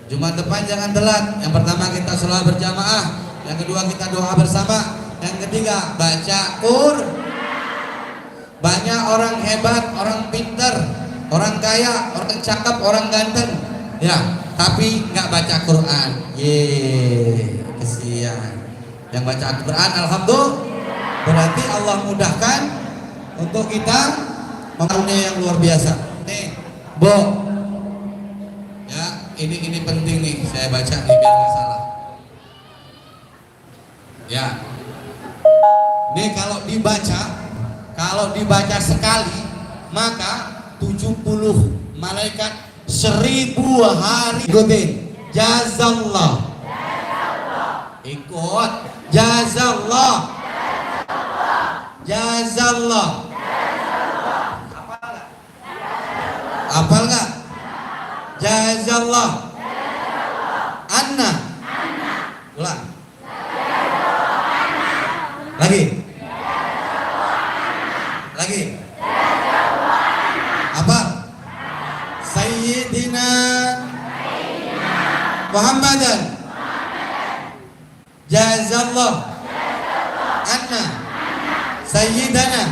Jumat depan jangan telat. Yang pertama kita sholat berjamaah. Yang kedua kita doa bersama. Yang ketiga baca Quran. Banyak orang hebat, orang pinter, orang kaya, orang cakep, orang ganteng, ya, tapi nggak baca Quran. Kesian. Yang baca Quran, alhamdulillah, berarti Allah mudahkan untuk kita mengaruniai yang luar biasa. Nih, Bo, ya, ini penting nih, saya baca nih biar nggak salah. Ya, nih kalau dibaca sekali maka 70 malaikat 1000 hari ikutin jazallah ikut jazallah apal nggak jazallah anna ulang lagi apa Sayyidina Muhammadan jazallah anna Sayyidana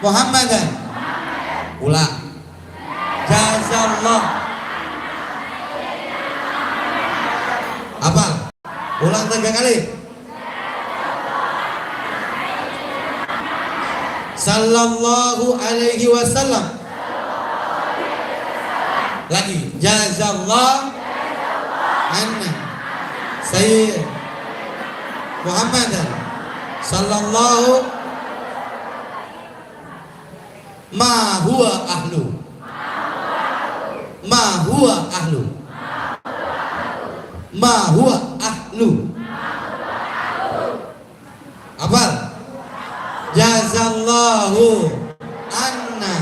Muhammadan ulang jazallah apa ulang 3 kali sallallahu alaihi wasallam lagi jazallah anna sayyid Muhammadan sallallahu ma huwa ahlu apa jazallahu anna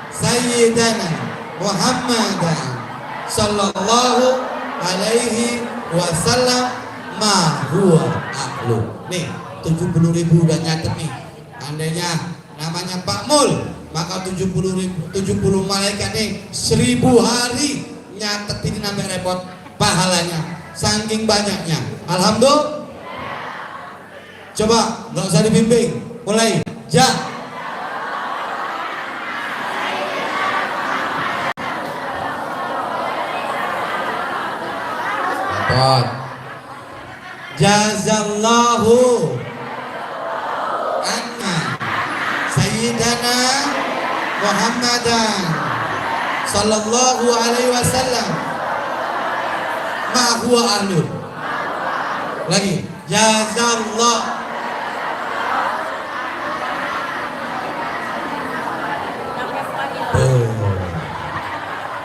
sayyidana Muhammadan sallallahu alaihi wasallam ma huwa ahlu. Nih 70.000 udah nyatet nih. Andainya namanya Pak Mul, maka 70 malaikat nih 1000 hari nyatetin namanya repot pahalanya saking banyaknya. Alhamdulillah. Coba nggak usah dibimbing, mulai ja. jazallahu anna sayyidana Muhammadan sallallahu alaihi wasallam ma huwa ahlu. Lagi, jazallahu.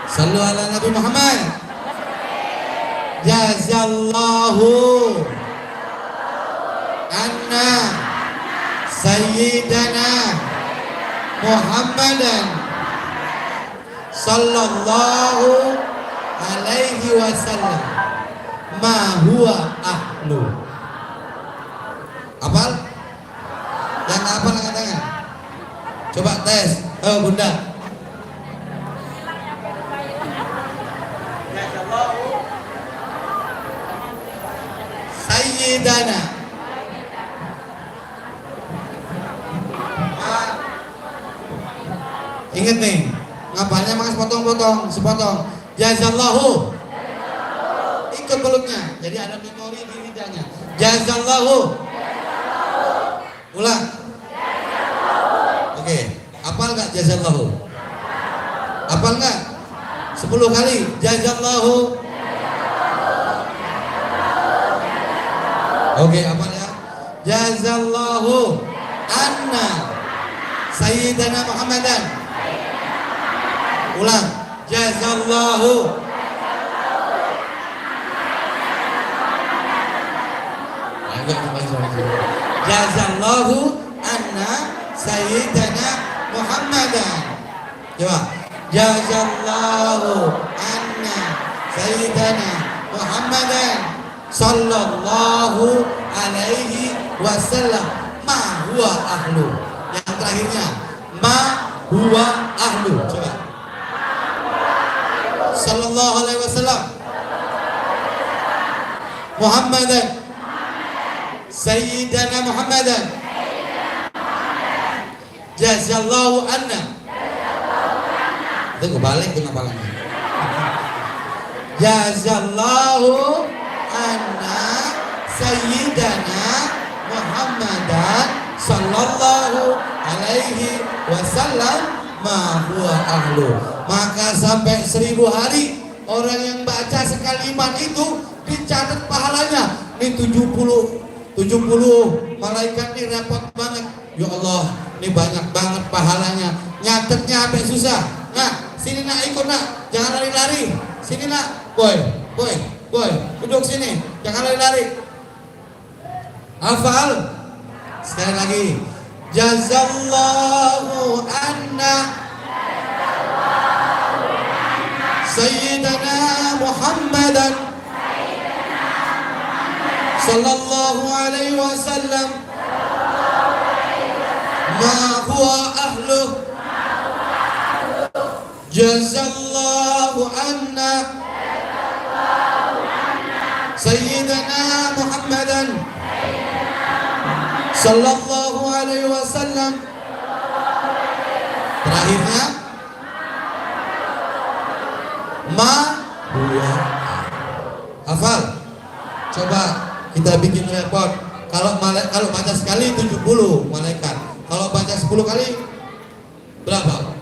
Sallu ala Nabi Muhammad. Jazallahu anna sayyidana Muhammadan sallallahu alaihi wasallam ma huwa ahlu. Apal? Yang apal angkat tangan. Coba tes. Oh bunda. Sayyidana. Ingat nih, ngapalnya makan sepotong. Jazallahu. Ikut peluknya. Jadi ada memori di lidahnya. Jazallahu. Ulang. Oke, hafal nggak jazallahu? Hafal nggak? 10 kali jazallahu. Oke, hafal ya. Jazallahu anna sayyidana Muhammadan. Ulang. Jazallahu. Jazallahu anna sayyidana Muhammadan. Coba. Jazallahu anna sayyidana Muhammadan sallallahu alaihi wasallam ma huwa ahlu. Yang terakhirnya ma huwa ahlu. Coba. Sallallahu alaihi wasallam Muhammadan sayyidana Muhammadan jazallahu anna. Itu kebalik dengan palanya. Jazallahu anna sayyidana Muhammadan sallallahu alaihi wasallam ma huwa ahlu. Maka sampai 1000 hari orang yang baca sekalimat itu dicatat pahalanya. Ini 70 malaikat ini repot banget. Ya Allah, ini banyak banget pahalanya. Nyatetnya sampai susah. Nah, sini nak, ikut nak, jangan lari-lari. Sini nak, boy, duduk sini, jangan lari-lari. Hafal. Sekali lagi. Jazallahu anna sayyidana Muhammadan sallallahu alaihi wasallam ma huwa ahluh. Jazallahu anna sayyidana Muhammadan sallallahu alaihi wasallam. Terakhirnya ma huwa. Hafal. Coba kita bikin repot. Kalau baca sekali 70 malaikat. Kalau baca 10 kali berapa?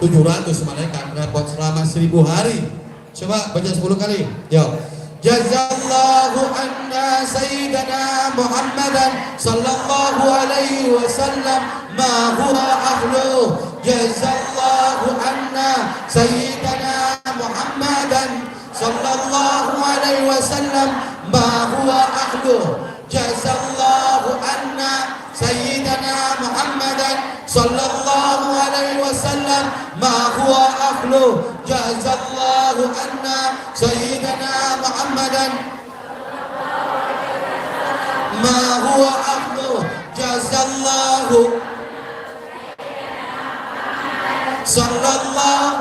700 malaikat. Repot selama 1000 hari. Coba baca 10 kali. Yo. Jazallahu anna sayyidana Muhammadan sallallahu alaihi wasallam ma huwa ahlu. Jazallahu anna sayyidana Muhammadan sallallahu alaihi wasallam ma huwa ahlu. Jazallahu anna sayyidana Muhammadan sallallahu alaihi wasallam ma huwa ahlu. Jazallahu anna sayyidana Muhammadan ma huwa ahlu. Jazallahu sallallahu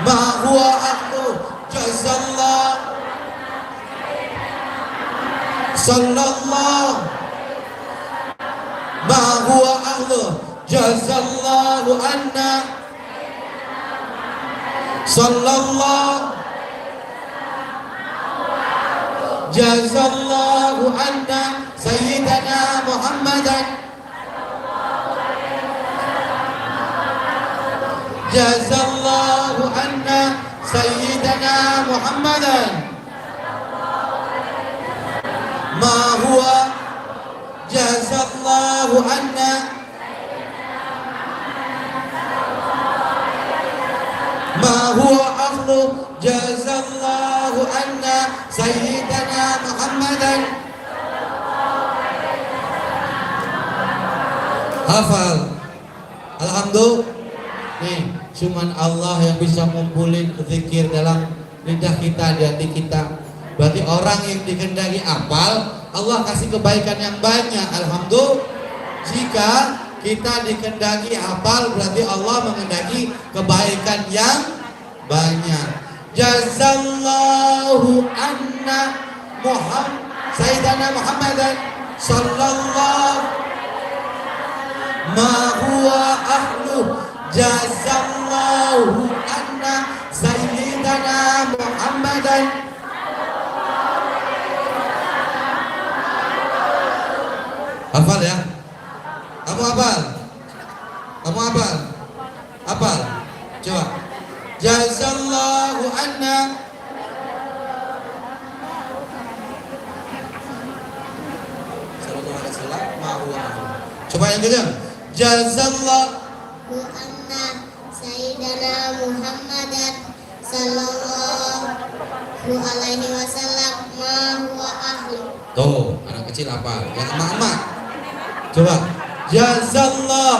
ma huwa ahlu. Jazallahu sallallahu ma huwa ahlu. Jazallahu anna sallallahu Jazallahu anna sayyidana Muhammadan. Jazallahu anna sayyidana Muhammadan. Ma huwa jazallahu anna ma huwa ahlu jazallahu anna sayyidana Muhammadan. Hafal. Alhamdulillah. Nih, cuman Allah yang bisa ngumpulin zikir dalam lidah kita, di hati kita. Berarti orang yang dikehendaki apal, Allah kasih kebaikan yang banyak. Alhamdulillah. Jika kita dikehendaki hafal, berarti Allah menghendaki kebaikan yang banyak. Jazallahu anna Muhammad Sayyidina Muhammadan sallallahu ma huwa ahlu. Jazallahu anna Sayyidina Muhammadan. Hafal ya? Kamu hafal? Kamu hafal? Hafal? Coba. Jazallahu anna. Coba yang kencang. Jazallahu anna Sayyidina Muhammadan sallallahu alaihi wasallam ma huwa ahlu. Tuh, anak kecil hafal. Yang emak-emak. Coba. Jazallah.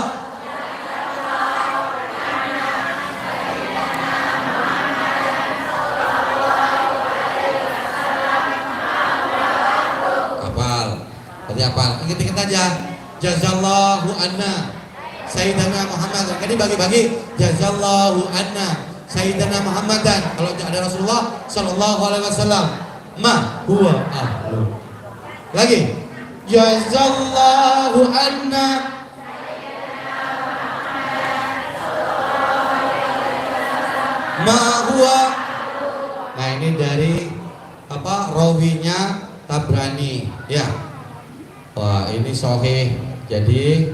Hafal. Tadi hafal. Ingat-ingat aja. Jazallahu anna Sayyidina Muhammad. Ini bagi-bagi. Jazallahu anna Sayyidina Muhammadan. Kalau ada Rasulullah sallallahu alaihi wasallam, ma huwa ahlu. Lagi. Jazallahu anna ma huwa. Nah, ini dari apa? Rawinya Tabrani, ya. Wah, ini sahih. Jadi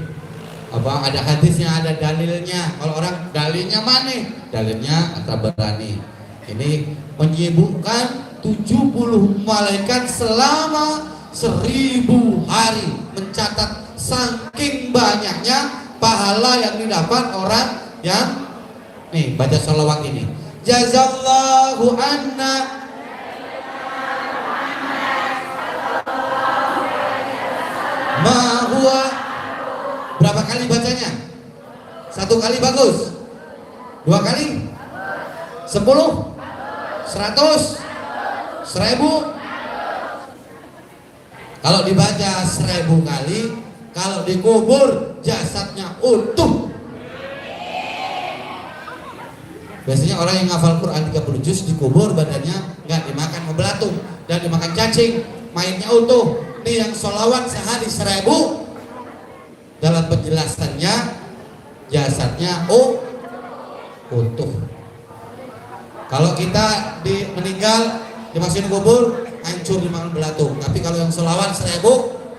apa, ada hadisnya, ada dalilnya. Kalau orang dalilnya mana? Dalilnya Tabrani. Ini menyibukkan 70 malaikat selama 1000 hari, mencatat saking banyaknya pahala yang didapat orang yang nih baca sholawat ini. Jazallahu anna ma huwa. Berapa kali bacanya? 1 kali bagus, 2 kali, 10, 100, 1000. Kalau dibaca 1000 kali, kalau dikubur jasadnya utuh. Biasanya orang yang ngafal Quran 30 juz dikubur, badannya nggak dimakan belatung dan dimakan cacing, mayatnya utuh. Ini yang sholawat sehari 1000, dalam penjelasannya jasadnya utuh. Kalau kita meninggal dimasukin kubur, hancur dimakan belatung. Tapi kalau yang sholawat 1000,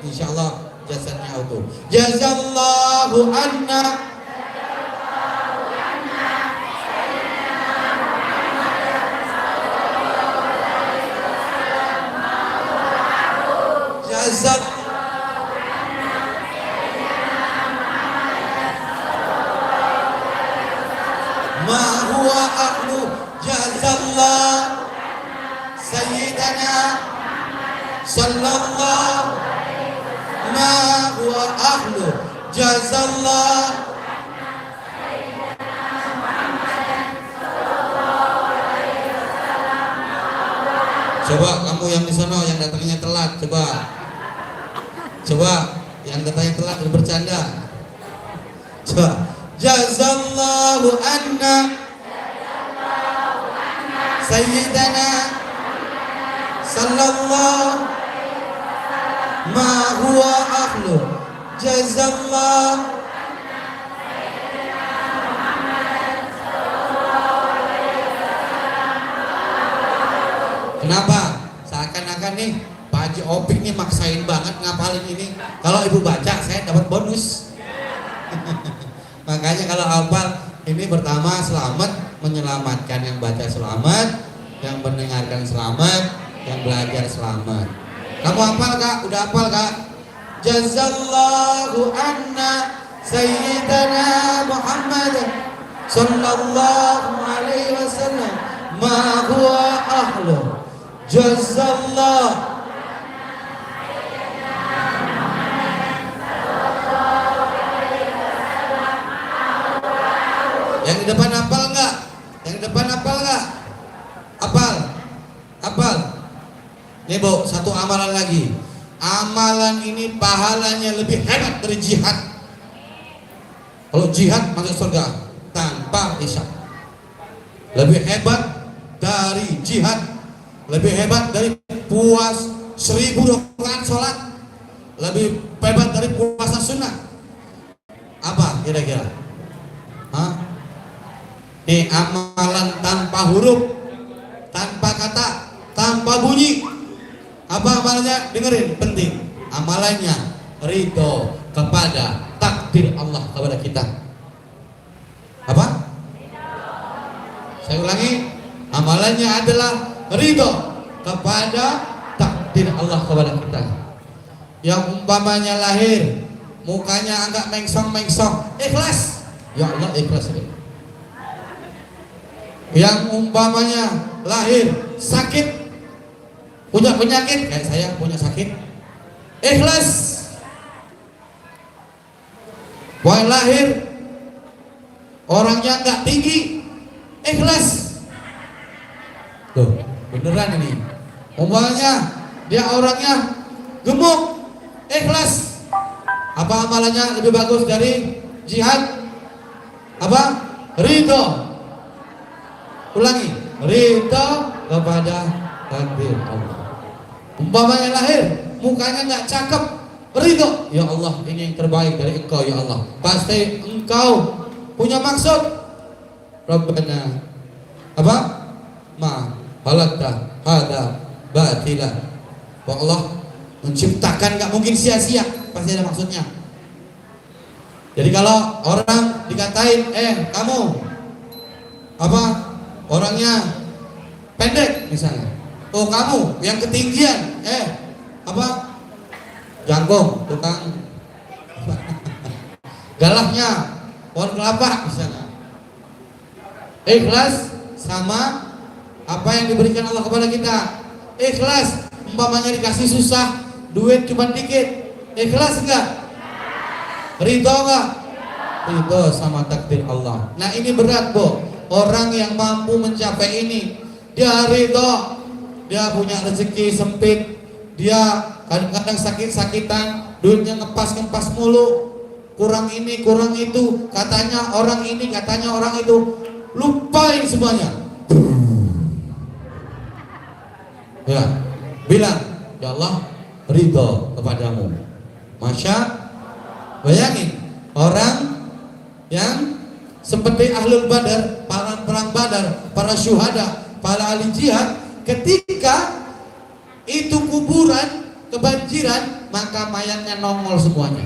insya Allah jasadnya utuh. Jazallahu anna jazat ma huwa ahlu. Jazallah Sayyidina sallallahu ma huwa ahlu. Jazallah. Coba kamu yang di sana yang datangnya telat, coba yang datangnya telat bercanda. Coba. Jazallahu anna Sayyidina sallallahu ma huwa ahlu. Jazallah. Kenapa? Seakan-akan nih Haji Opik nih maksain banget ngapalin ini. Kalau ibu baca saya dapat bonus. Makanya kalau hafal ini pertama selamat, menyelamatkan, yang baca selamat, yang mendengarkan selamat, yang belajar selamat. Kamu hafal Kak? Udah hafal Kak? Jazallahu anna sayyidana Muhammad sallallahu alaihi wasallam ma huwa ahlu. Jazallahu yang di depan hafal nggak? Yang di depan hafal nggak? Hafal, hafal. Nih Bu, satu amalan lagi. Amalan ini pahalanya lebih hebat dari jihad. Kalau jihad masuk surga tanpa hisab. Lebih hebat dari jihad. Lebih hebat dari puas 1000 rakaat sholat. Lebih hebat dari puasa sunnah. Apa kira-kira? Hah? Ini amalan tanpa huruf, tanpa kata, tanpa bunyi. Apa amalannya? Dengerin, penting. Amalannya ridho kepada takdir Allah kepada kita. Apa? Saya ulangi. Amalannya adalah ridho kepada takdir Allah kepada kita. Yang umpamanya lahir, mukanya agak mengsong-mengsong, ikhlas. Ya Allah, ikhlas. Yang umpamanya lahir sakit, punya penyakit kayak saya punya sakit, ikhlas. Wah, lahir orangnya nggak tinggi, ikhlas. Tuh beneran ini. Umpamanya dia orangnya gemuk, ikhlas. Apa amalannya lebih bagus dari jihad? Apa? Ridho. Ulangi, ridho kepada takdir Allah. Umpamanya lahir, mukanya nggak cakep, ridho. Ya Allah, ini yang terbaik dari Engkau ya Allah. Pasti Engkau punya maksud. Rabbana apa? Ma halakta hada batila. Bahwa Allah menciptakan nggak mungkin sia-sia, pasti ada maksudnya. Jadi kalau orang dikatain, kamu apa? Orangnya pendek misalnya. Oh kamu yang ketinggian, apa? Jangkung, tukang galaknya pohon kelapa misalnya. Ikhlas sama apa yang diberikan Allah kepada kita. Ikhlas, umpamanya dikasih susah, duit cuma dikit, ikhlas enggak? Ridho enggak? Ridho sama takdir Allah. Nah ini berat Bu. Orang yang mampu mencapai ini, dia ridho, dia punya rezeki sempit, dia kadang-kadang sakit-sakitan, duitnya ngepas-ngepas mulu, kurang ini, kurang itu, katanya orang ini, katanya orang itu, lupain semuanya. Ya, bilang, ya Allah, ridho kepadamu. Masya, bayangin orang yang seperti ahlul badar, para perang badar, para syuhada, para ahli jihad, ketika itu kuburan kebanjiran, maka mayatnya nongol semuanya.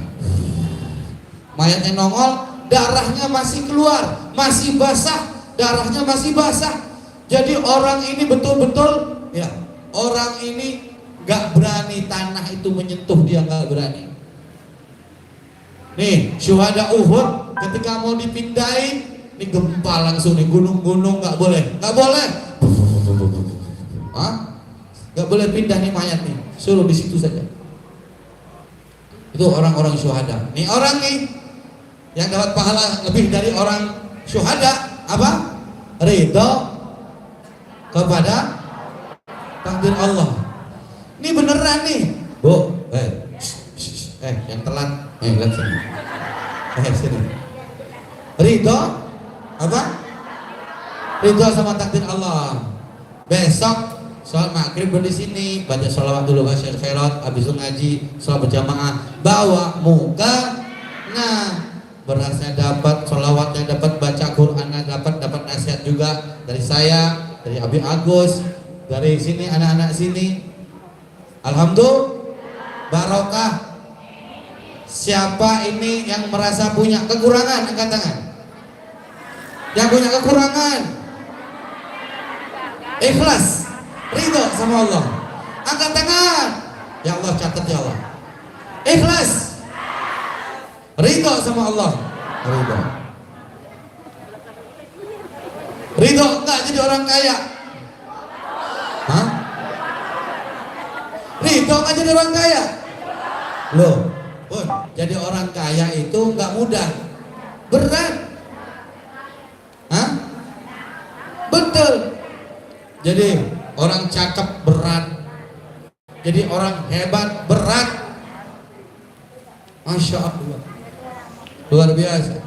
Mayatnya nongol, darahnya masih keluar, masih basah, darahnya masih basah. Jadi orang ini betul-betul, ya, orang ini gak berani, tanah itu menyentuh dia, gak berani. Nih, syuhada Uhud ketika mau dipindahin, ini gempa langsung nih, gunung-gunung nggak boleh, nggak boleh pindah nih mayat nih, suruh di situ saja. Itu orang-orang syuhada. Nih orang nih yang dapat pahala lebih dari orang syuhada apa? Ridho kepada takdir Allah. Ini beneran nih, Bu. Yang telat. Lihat sini. Sini. Ridho apa? Ridho sama takdir Allah. Besok sholat maghrib di sini, baca sholawat dulu, baca khairat, habis itu ngaji, sholat berjamaah, bawa muka. Nah, berasnya dapat, sholawatnya dapat, baca Qurannya dapat nasihat juga dari saya, dari Abi Agus, dari sini anak-anak sini. Alhamdulillah. Barokah. Siapa ini yang merasa punya kekurangan? Angkat tangan. Yang punya kekurangan. Ikhlas. Ridho sama Allah. Angkat tangan. Ya Allah, catat ya Allah. Ikhlas. Ridho sama Allah. Ridho. Ridho enggak jadi orang kaya? Hah? Ridho enggak jadi orang kaya? Loh, Bun, jadi orang kaya itu enggak mudah. Berat. Hah? Betul. Jadi orang cakep berat. Jadi orang hebat berat. Masya Allah. Luar biasa.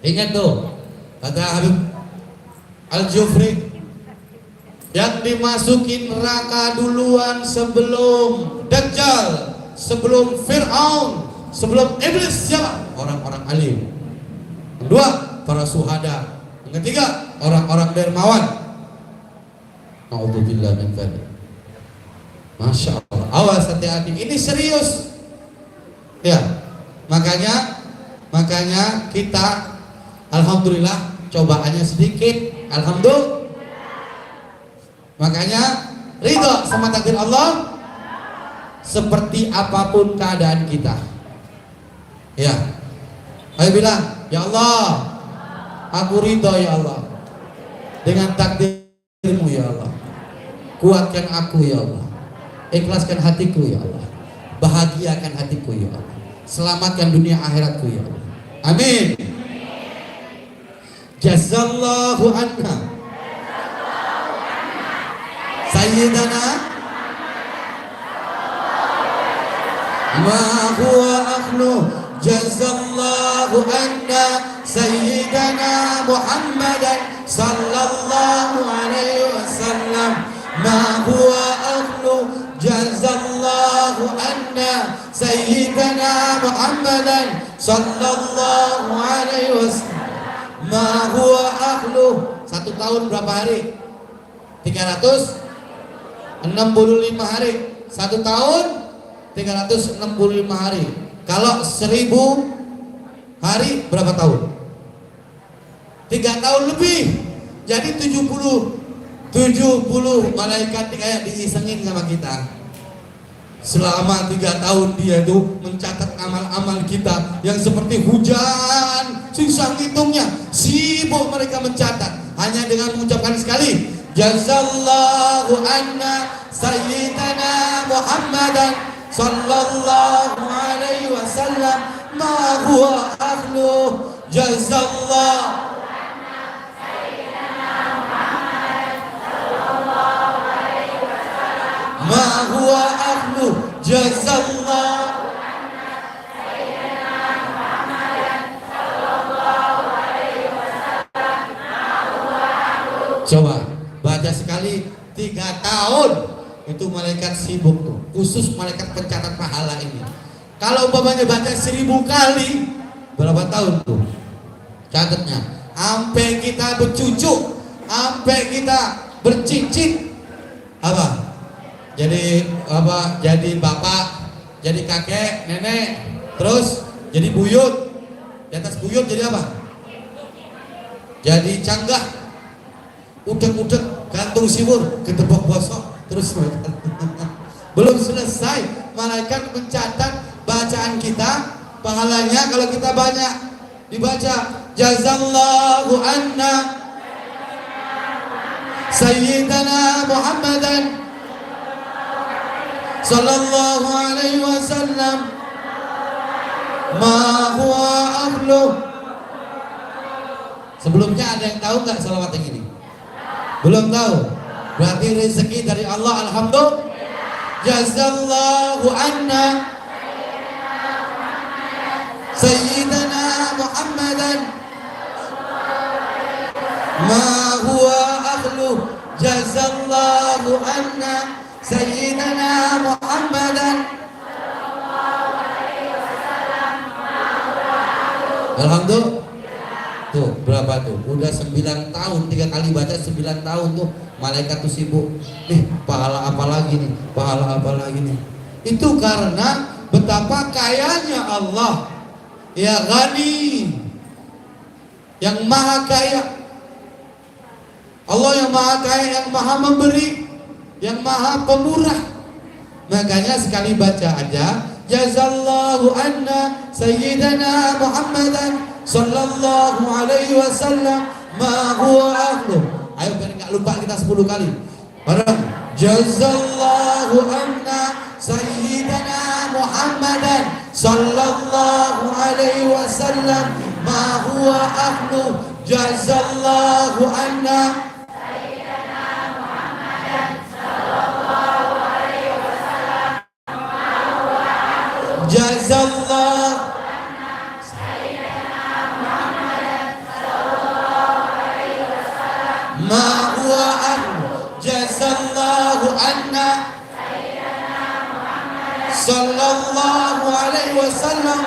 Ingat tuh, kata Habib Al-Jufri, yang dimasukin neraka duluan sebelum Dajjal, sebelum Fir'aun, sebelum Iblis siapa? Orang-orang alim. Kedua, para suhada. Yang ketiga, orang-orang dermawan. Na'udzubillah min dzalik. Masya Allah. Awas, hati-hati. Ini serius. Ya, makanya kita alhamdulillah cobaannya sedikit. Alhamdulillah. Makanya ridho sama takdir Allah seperti apapun keadaan kita. Ya. Ayo bilang, ya Allah, aku ridho ya Allah dengan takdirmu ya Allah. Kuatkan aku ya Allah. Ikhlaskan hatiku ya Allah. Bahagiakan hatiku ya Allah. Selamatkan dunia akhiratku ya Allah. Amin. Jazallahu anna Sayyidana ma huwa akhlu. Jazallahu anna Sayyidana Muhammadan sallallahu alaihi wasallam ma huwa akhlu. Jazallahu anna Sayyidana Muhammadan sallallahu alaihi wasallam ma huwa akhlu. 1 tahun berapa hari? 365 hari. 1 tahun 365 hari. Kalau 1000 hari berapa tahun? 3 tahun lebih. Jadi 70 malaikat kayak diisengin sama kita. Selama 3 tahun dia itu mencatat amal-amal kita yang seperti hujan, susah hitungnya. Sibuk mereka mencatat. Hanya dengan mengucapkan sekali, Jazallahu anna Sayyidana Muhammadan sallallahu alaihi wasallam ma huwa akhlu. Jazallahu ma huwa akhlu. Jazallah. Coba baca sekali 3 tahun. Itu malaikat sibuk tuh. Khusus malaikat pencatat pahala ini. Kalau umpamanya baca 1000 kali, berapa tahun tuh? Catatnya. Sampai kita bercucuk, sampai kita bercicit. Apa? Jadi apa? Jadi bapak, jadi kakek, nenek, terus jadi buyut. Di atas buyut jadi apa? Jadi canggah, udek-udek, gantung siwur, gedebok bosok, terus belum selesai. Malaikat mencatat bacaan kita, pahalanya kalau kita banyak dibaca. Jazallahu anna Sayyidana Muhammadan sallallahu alaihi wasallam ma huwa akhlu. Sebelumnya ada yang tahu nggak salawat yang ini? Belum tahu? Berarti rezeki dari Allah. Alhamdulillah. Jazallahu anna Sayyidana Muhammadan ma huwa akhlu. Jazallahu anna Sayyidana Muhammadan. Alhamdulillah. Tuh berapa tuh? Udah 9 tahun, 3 kali baca 9 tahun tuh malaikat tuh sibuk. Pahala apa lagi nih? Pahala apa lagi nih? Itu karena betapa kayanya Allah. Ya Ghani, yang maha kaya. Allah yang maha kaya, yang maha memberi, yang maha pemurah. Makanya sekali baca aja, jazallahu anna sayyidana Muhammadan sallallahu alaihi wasallam ma huwa ahlu. Ayo biar enggak lupa kita 10 kali. Bareng, jazallahu anna sayyidana Muhammadan sallallahu alaihi wasallam ma huwa ahlu. Jazallahu anna jazallah ma huwa ahlu. Jazallahu anna sallallahu alaihi wasallam.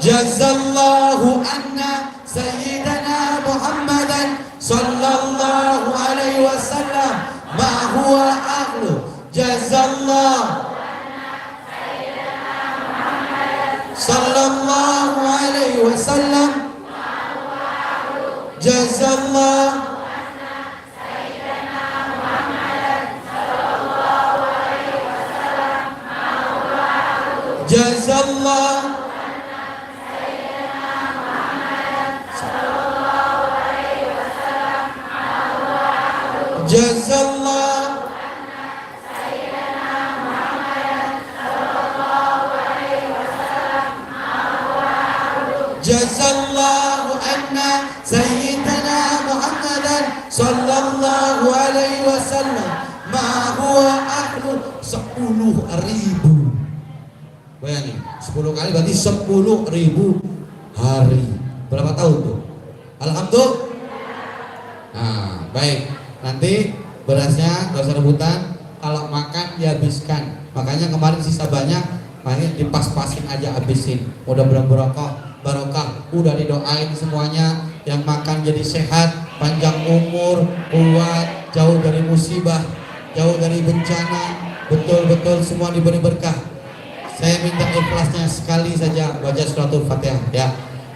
Jazallahu anna sayyidana Muhammadan sallallahu alaihi wasallam ma huwa ahlu. Jazallahu sallallahu alaihi wasallam. Jazallah jazallah jazallah jazallahu anna sayyidana Muhammadan sallallahu alaihi wasallam ma huwa ahlu. 10.000. Bayangin, 10 kali berarti 10.000 hari. Berapa tahun tuh? Alhamdulillah. Nah, baik. Nanti berasnya gak usah rebutan. Kalau makan dihabiskan. Makanya kemarin sisa banyak, makanya dipas-pasin aja habisin. Mudah-mudahan barokah. Udah didoain semuanya. Yang makan jadi sehat, panjang umur, kuat, jauh dari musibah, jauh dari bencana. Betul-betul semua diberi berkah. Saya minta ikhlasnya sekali saja baca suratul Fatihah ya.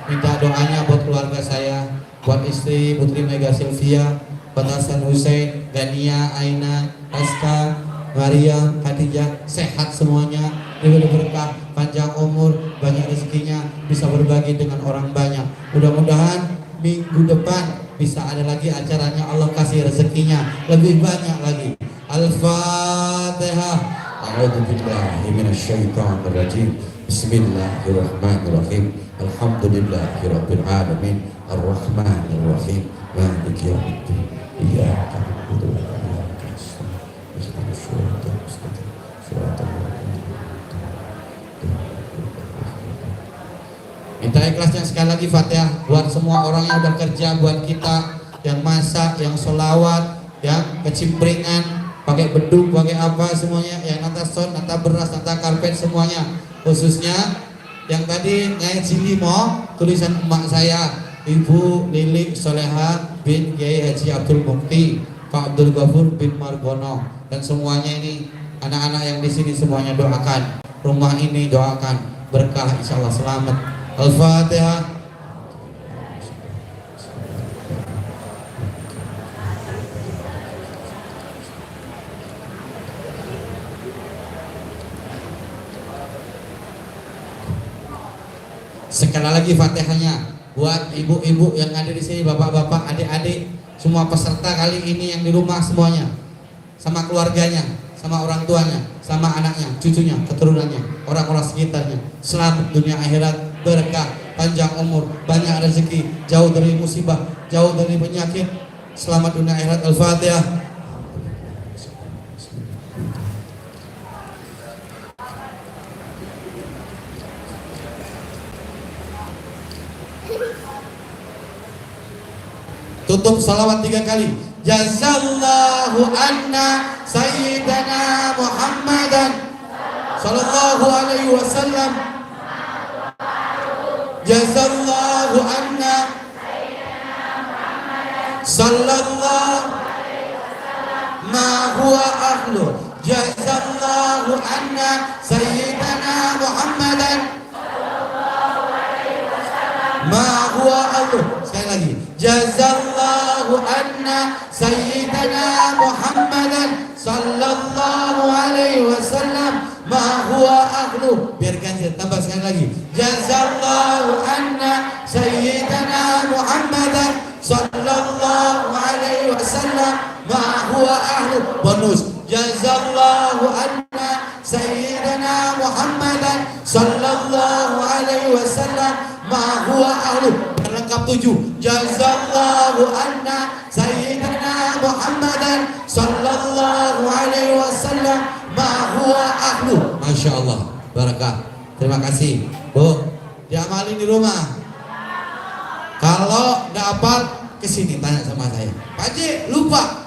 Minta doanya buat keluarga saya, buat istri Putri Mega Sylvia, buat Hasan Hussein, Gania, Aina, Aska, Maria, Khadijah, sehat semuanya, diberi berkah, panjang umur, banyak rezekinya, bisa berbagi dengan orang banyak. Mudah-mudahan minggu depan bisa ada lagi acaranya, Allah kasih rezekinya lebih banyak lagi. Al-Fatihah. A'udzu billahi minasyaitonir rajim. Bismillahirrahmanirrahim. Alhamdulillahirabbil alamin. Arrahmanir rahim. Maliki yaumiddin. Iyyaka na'budu wa iyyaka nasta'in. Ihdinas siratal mustaqim. Siratal ladzina minta ikhlasnya sekali lagi Fatihah buat semua orang yang udah kerja, buat kita yang masak, yang sholawat, yang kecimpringan, pakai beduk, pakai apa semuanya, yang nata sound, nata beras, nata karpet semuanya. Khususnya yang tadi ngaji limo, tulisan emak saya, Ibu Lili Soleha bin Kiai Haji Abdul Mukti, Pak Abdul Ghafur bin Margono, dan semuanya ini anak-anak yang di sini semuanya doakan rumah ini, doakan berkah, insyaallah selamat. Al-Fatihah. Sekali lagi Fatihahnya buat ibu-ibu yang ada di sini, bapak-bapak, adik-adik, semua peserta kali ini yang di rumah semuanya, sama keluarganya, sama orang tuanya, sama anaknya, cucunya, keturunannya, orang-orang sekitarnya. Selamat dunia akhirat, berkah, panjang umur, banyak rezeki, jauh dari musibah, jauh dari penyakit. Selamat dunia akhirat. Al-Fatihah. Tutup salawat 3 kali. Jazallahu anna sayyidana Muhammadan sallallahu alaihi wasallam. Jazallahu anna sallallahu ma huwa ahlu. Jazallahu anna sayyidana Muhammadan ma huwa ahlu. Sekali lagi, jazallahu anna sayyidana Muhammadan sallallahu alaihi wasallam ma huwa ahlu. Biar ganjil, tambah sekali lagi, jazallahu anna sayyidana Muhammadan sallallahu alaihi wasallam ma huwa ahlu. Bonus, jazallahu anna sayyidana Muhammadan sallallahu alaihi wasallam ma huwa ahlu. Lengkap 7, jazallahu anna sayyidana Muhammadan sallallahu alaihi wasallam ma huwa ahlu. Masya Allah, barakah. Terima kasih Bu, diamalin di rumah. Kalau nggak hafal kesini tanya sama saya, Pak Haji lupa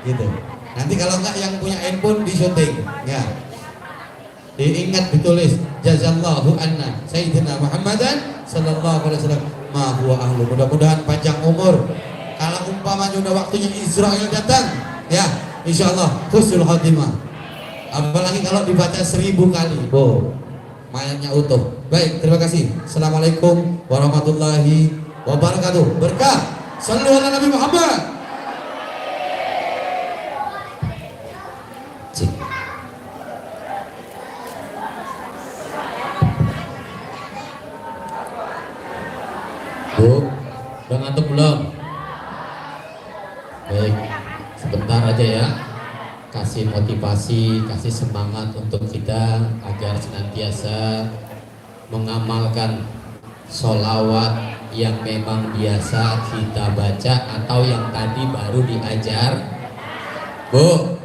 gitu. Nanti kalau nggak yang punya handphone di syuting ya, diingat ditulis jazallahu anna sayyidina Muhammadan sallallahu alaihi wasallam ma huwa ahlu. Mudah-mudahan panjang umur. Kalau umpamanya udah waktunya Israel datang ya, insyaallah husnul khotimah. Apalagi kalau dibaca 1000 kali, mayatnya utuh. Baik, terima kasih. Assalamualaikum warahmatullahi wabarakatuh. Berkah. Shallu ala Nabi Muhammad. Cik. Bu, udah ngantuk belum? Baik, sebentar aja ya. Kasih motivasi, kasih semangat untuk kita agar senantiasa mengamalkan sholawat yang memang biasa kita baca atau yang tadi baru diajar. Bu,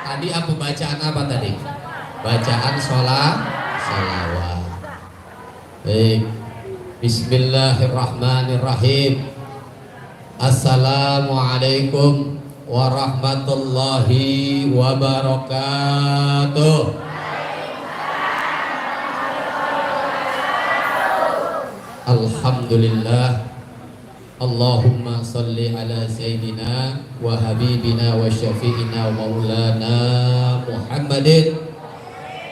tadi apa bacaan apa tadi? Bacaan sholawat. Baik, bismillahirrahmanirrahim. Assalamualaikum warahmatullahi wabarakatuh. Alhamdulillah. Allahumma salli ala sayyidina wa habibina wa syafi'ina wa maulana Muhammadin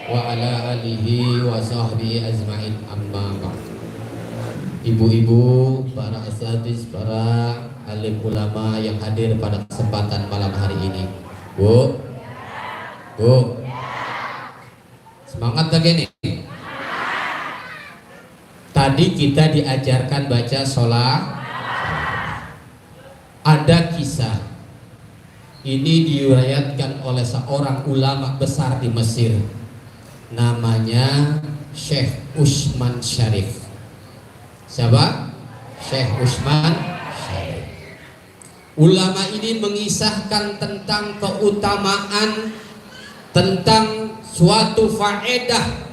wa ala alihi wa sahbihi ajma'in, amma ba'd. Ibu-ibu, para asatidz, para alim ulama yang hadir pada kesempatan malam hari ini. Bu, semangat lagi nih. Tadi kita diajarkan baca sholat. Ada kisah. Ini diriwayatkan oleh seorang ulama besar di Mesir. Namanya Syekh Utsman Syarif. Siapa? Syekh Utsman Syarif. Ulama ini mengisahkan tentang keutamaan, tentang suatu faedah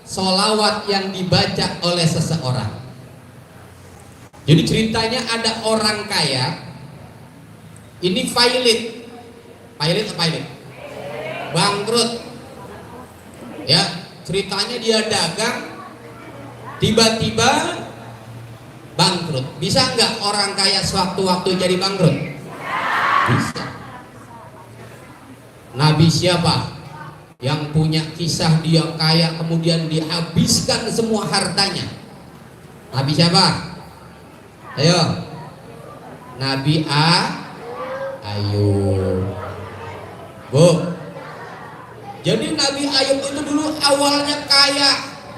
sholawat yang dibaca oleh seseorang. Jadi ceritanya ada orang kaya, ini pilot bangkrut. Ya, ceritanya dia dagang, tiba-tiba bangkrut. Bisa nggak orang kaya sewaktu-waktu jadi bangkrut? Bisa. Nabi siapa yang punya kisah dia kaya kemudian dihabiskan semua hartanya? Nabi siapa? Ayo. Nabi Ayub. Bu. Jadi Nabi Ayub itu dulu awalnya kaya,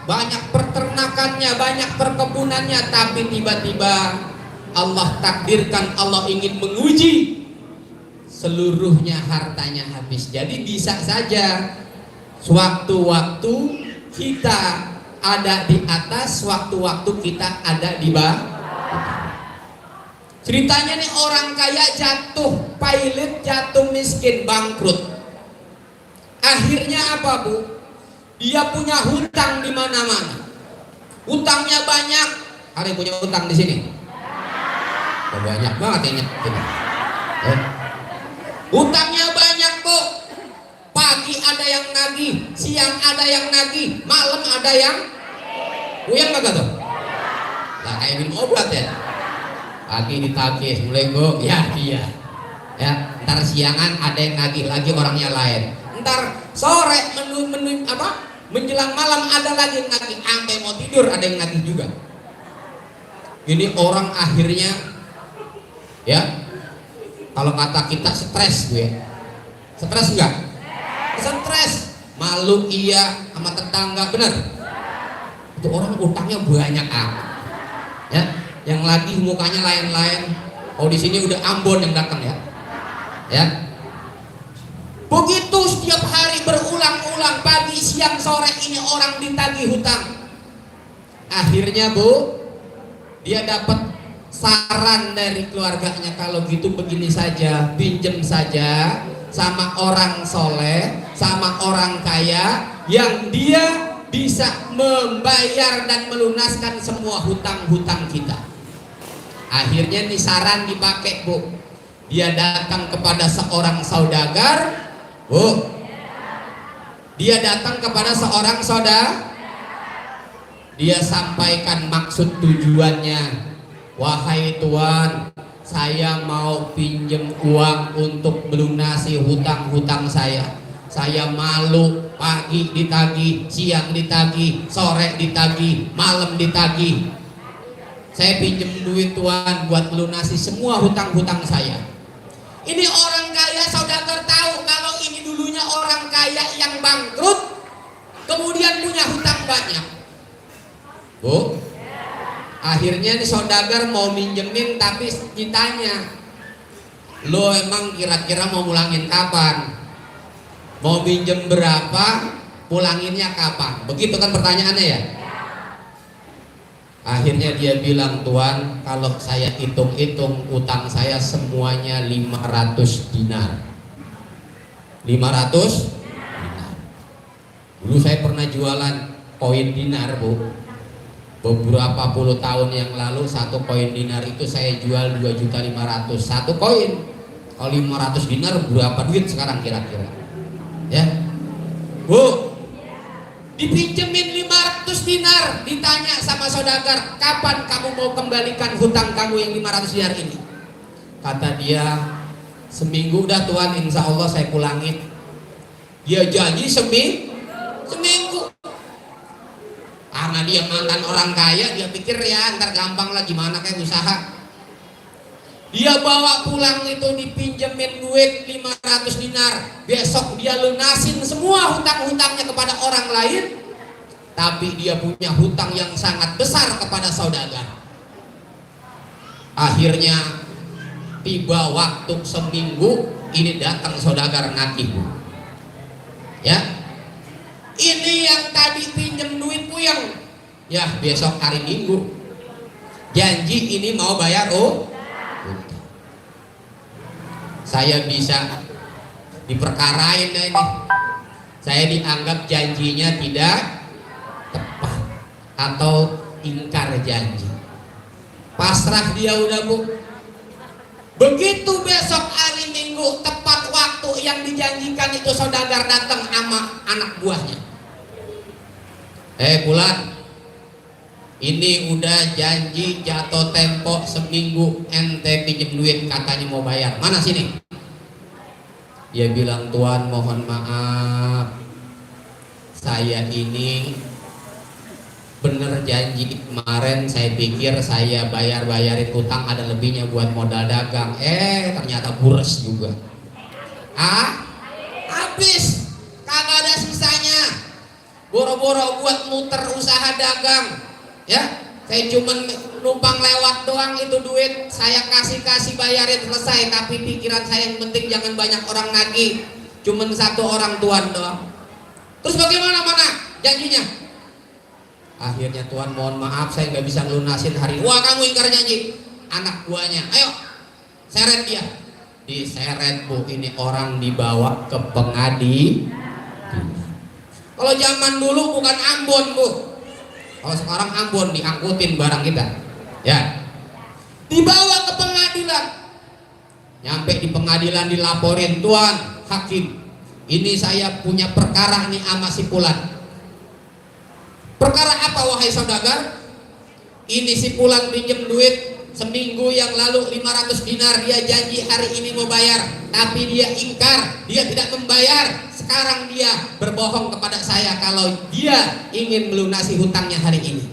banyak peternakannya, banyak perkebunannya, tapi tiba-tiba Allah takdirkan, Allah ingin menguji, seluruhnya hartanya habis. Jadi bisa saja sewaktu-waktu kita ada di atas, waktu-waktu kita ada di bawah. Ceritanya nih orang kaya jatuh pilot, jatuh miskin, bangkrut. Akhirnya apa, Bu? Dia punya hutang di mana-mana. Hutangnya banyak. Ada yang punya hutang di sini? Banyak banget yang nyetin. Hutangnya banyak, Bu. Pagi ada yang nagih, siang ada yang nagih, malam ada yang puyeng kagak tuh? Lah kayak minum obat ya. Lagi ditagih, Assalamualaikum, ya iya. Ya, ntar siangan ada yang nagih lagi orangnya lain. Ntar sore menjelang malam ada lagi yang nagih, sampai mau tidur ada yang nagih juga. Ini orang akhirnya ya, kalau kata kita stres gue. Stres enggak? Stres. Malu iya sama tetangga, bener? Itu orang utangnya banyak ya, yang lagi mukanya lain-lain. Oh di sini udah Ambon yang datang ya. Ya. Begitu setiap hari berulang-ulang, pagi, siang, sore ini orang ditagih hutang. Akhirnya Bu, dia dapat saran dari keluarganya, kalau gitu begini saja, pinjem saja sama orang soleh, sama orang kaya yang dia bisa membayar dan melunaskan semua hutang-hutang kita. Akhirnya nih saran dipakai Bu. Dia datang kepada seorang saudagar, Bu. Dia datang kepada seorang saudagar. Dia sampaikan maksud tujuannya. Wahai Tuan, saya mau pinjem uang untuk melunasi hutang-hutang saya. Saya malu, pagi ditagih, siang ditagih, sore ditagih, malam ditagih. Saya pinjem duit Tuan buat melunasi semua hutang-hutang saya. Ini orang kaya, saudagar tahu kalau ini dulunya orang kaya yang bangkrut, kemudian punya hutang banyak. Bu, akhirnya nih saudagar mau minjemin, tapi ditanya, lo emang kira-kira mau mulangin kapan? Mau pinjem berapa? Pulanginnya kapan? Begitu kan pertanyaannya ya? Akhirnya dia bilang, Tuan, kalau saya hitung-hitung utang saya semuanya 500 dinar. 500 dinar. Dulu saya pernah jualan koin dinar, Bu. Beberapa puluh tahun yang lalu satu koin dinar itu saya jual 2.500.000 satu koin. Kalau 500 dinar berapa duit sekarang kira-kira? Ya, Bu, dipinjemin 500 dinar, ditanya sama saudagar, kapan kamu mau kembalikan hutang kamu yang 500 dinar ini? Kata dia, seminggu dah Tuan, insya Allah saya pulangin. Dia janji seminggu. Karena dia mantan orang kaya, dia pikir ya ntar gampang lah, gimana kayak usaha. Dia bawa pulang itu dipinjemin duit 500 dinar. Besok dia lunasin semua hutang-hutangnya kepada orang lain. Tapi dia punya hutang yang sangat besar kepada saudagar. Akhirnya tiba waktu seminggu, ini datang saudagar nagih. Ya, ini yang tadi pinjem duit puyeng. Ya besok hari Minggu janji ini mau bayar saya bisa diperkarain dah ini. Saya dianggap janjinya tidak tepat atau ingkar janji. Pasrah dia udah, Bu. Begitu besok hari Minggu tepat waktu yang dijanjikan itu, saudagar datang sama anak buahnya. Bulan, ini udah janji jatuh tempo seminggu, ente pinjem duit katanya mau bayar, mana sini? Dia bilang, Tuan mohon maaf, saya ini bener janji kemarin, saya pikir saya bayarin utang ada lebihnya buat modal dagang, ternyata bures juga. Habis, kagak ada sisanya. Boro-boro buat muter usaha dagang, ya. Saya cuman numpang lewat doang, itu duit saya kasih bayarin selesai. Tapi pikiran saya yang penting jangan banyak orang nagih, cuman satu orang Tuan doang. Terus bagaimana janjinya? Akhirnya, Tuan mohon maaf saya nggak bisa ngelunasin hari. Wah, kamu ingkar janji. Anak buahnya, ayo seret dia. Diseret, Bu. Ini orang dibawa ke pengadilan. Kalau zaman dulu bukan Ambon, Bu. Kalau sekarang Ambon diangkutin barang kita. Ya. Dibawa ke pengadilan. Nyampe di pengadilan dilaporin, Tuan hakim, ini saya punya perkara nih sama si Fulan. Perkara apa wahai saudagar? Ini si Fulan pinjem duit Seminggu yang lalu 500 dinar dia janji hari ini mau bayar, tapi dia ingkar, dia tidak membayar. Sekarang dia berbohong kepada saya kalau dia ingin melunasi hutangnya hari ini.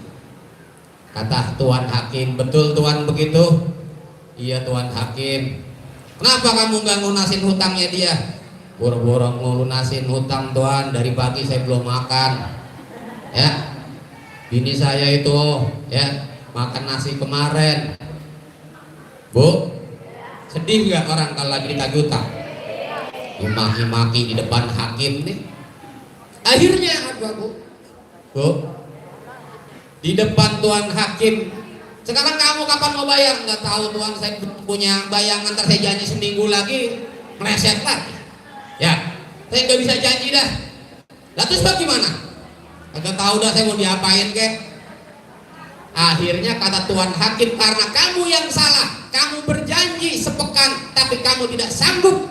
Kata Tuan Hakim, betul Tuan begitu? Iya Tuan Hakim. Kenapa kamu nggak ngunasin hutangnya dia? Boro-boro ngelunasin hutang Tuan, dari pagi saya belum makan. Ya, bini saya itu ya makan nasi kemarin. Bu, sedih nggak orang kalau lagi ditagih utang? Dimaki-maki di depan hakim nih. Akhirnya apa bu? Bu, di depan Tuan Hakim. Sekarang kamu kapan mau bayar? Nggak tahu Tuan, saya punya bayangan, ntar saya janji seminggu lagi meleset lagi. Ya, saya nggak bisa janji dah. Lah terus bagaimana? Kagak tahu dah saya mau diapain kek. Akhirnya kata Tuan Hakim, karena kamu yang salah, kamu berjanji sepekan tapi kamu tidak sanggup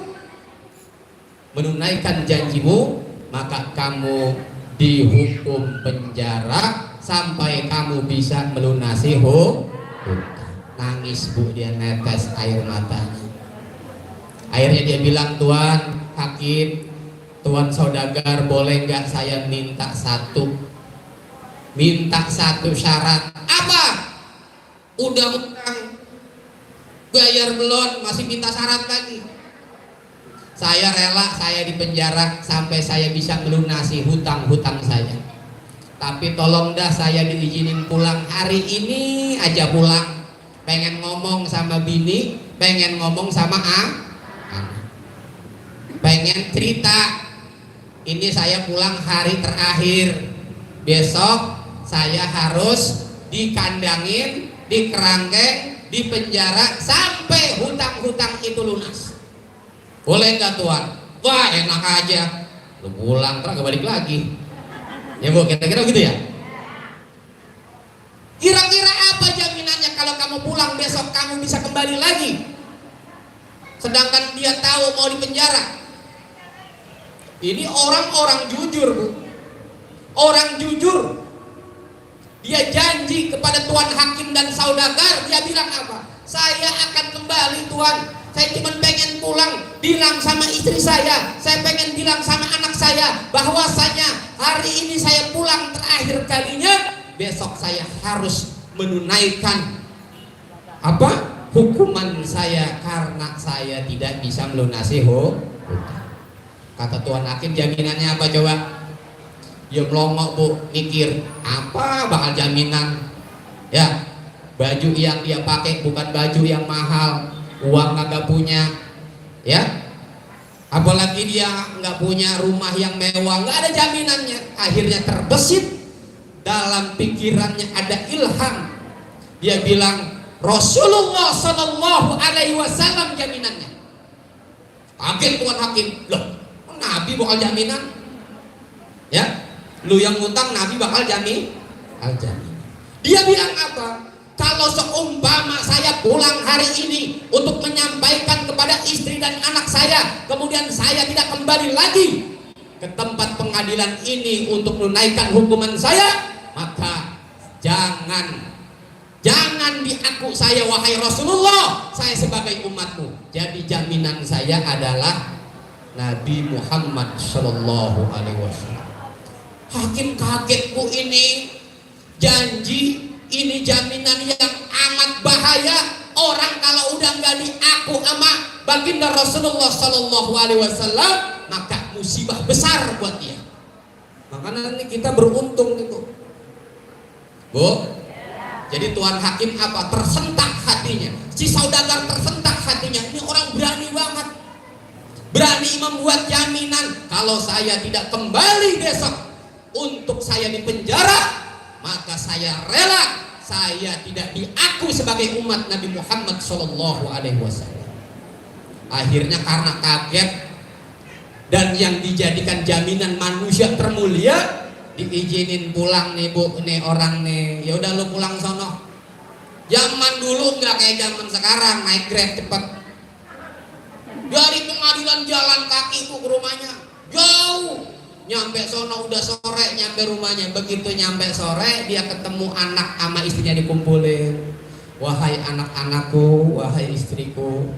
menunaikan janjimu, maka kamu dihukum penjara sampai kamu bisa melunasi hutang. Nangis bu, dia netes air matanya. Akhirnya dia bilang, Tuan Hakim, Tuan Saudagar, boleh nggak saya minta satu syarat. Apa? Udah utang bayar belum, masih minta syarat lagi. Saya rela saya dipenjara sampai saya bisa melunasi hutang-hutang saya, tapi tolong dah saya diizinin pulang hari ini aja pulang. Pengen ngomong sama bini, pengen ngomong sama anak, pengen cerita. Ini saya pulang hari terakhir, besok saya harus dikandangin, dikerangkeng, dipenjara sampai hutang-hutang itu lunas. Boleh nggak Tuan? Wah enak aja, lu pulang terus gak balik lagi. Ya bu, kira-kira gitu ya. Kira-kira apa jaminannya kalau kamu pulang besok kamu bisa kembali lagi? Sedangkan dia tahu mau dipenjara. Ini orang-orang jujur bu, orang jujur. Dia janji kepada Tuan Hakim dan Saudagar, dia bilang apa? Saya akan kembali Tuan, saya cuma pengen pulang, bilang sama istri saya pengen bilang sama anak saya bahwasanya hari ini saya pulang terakhir kalinya, besok saya harus menunaikan apa? Hukuman saya karena saya tidak bisa melunasi hutang. Kata Tuan Hakim, jaminannya apa coba? Ya melongok bu, mikir apa bakal jaminan? Ya, baju yang dia pakai bukan baju yang mahal, uang kagak punya, ya. Apalagi dia nggak punya rumah yang mewah, nggak ada jaminannya. Akhirnya terbesit dalam pikirannya ada ilham. Dia bilang Rasulullah Shallallahu Alaihi Wasallam jaminannya. Kaget Tuan Hakim, loh, Nabi bakal jaminan? Ya. Lu yang ngutang Nabi bakal jamin. Dia bilang apa? Kalau seumpama saya pulang hari ini untuk menyampaikan kepada istri dan anak saya, kemudian saya tidak kembali lagi ke tempat pengadilan ini untuk menunaikan hukuman saya, maka jangan diaku saya wahai Rasulullah, saya sebagai umatmu. Jadi jaminan saya adalah Nabi Muhammad Sallallahu Alaihi Wasallam. Hakim kaget bu, ini janji, ini jaminan yang amat bahaya. Orang kalau udah nggak diaku sama baginda Rasulullah Sallallahu Alaihi Wasallam, maka musibah besar buat dia. Makanya ini kita beruntung itu, bu. Jadi Tuan Hakim apa? Tersentak hatinya. Si Saudagar tersentak hatinya. Ini orang berani banget, berani membuat jaminan kalau saya tidak kembali besok untuk saya dipenjara, maka saya rela saya tidak diaku sebagai umat Nabi Muhammad Sallallahu Alaihi Wasallam. Akhirnya karena kaget dan yang dijadikan jaminan manusia termulia, diizinin pulang nih bu, nih orang nih, ya udah lu pulang sono. Zaman dulu nggak kayak zaman sekarang naik Grab cepet. Dari pengadilan jalan kaki bu ke rumahnya jauh. Nyampe sono udah sore nyampe rumahnya. Begitu nyampe sore dia ketemu anak sama istrinya dikumpulin. Wahai anak-anakku, wahai istriku,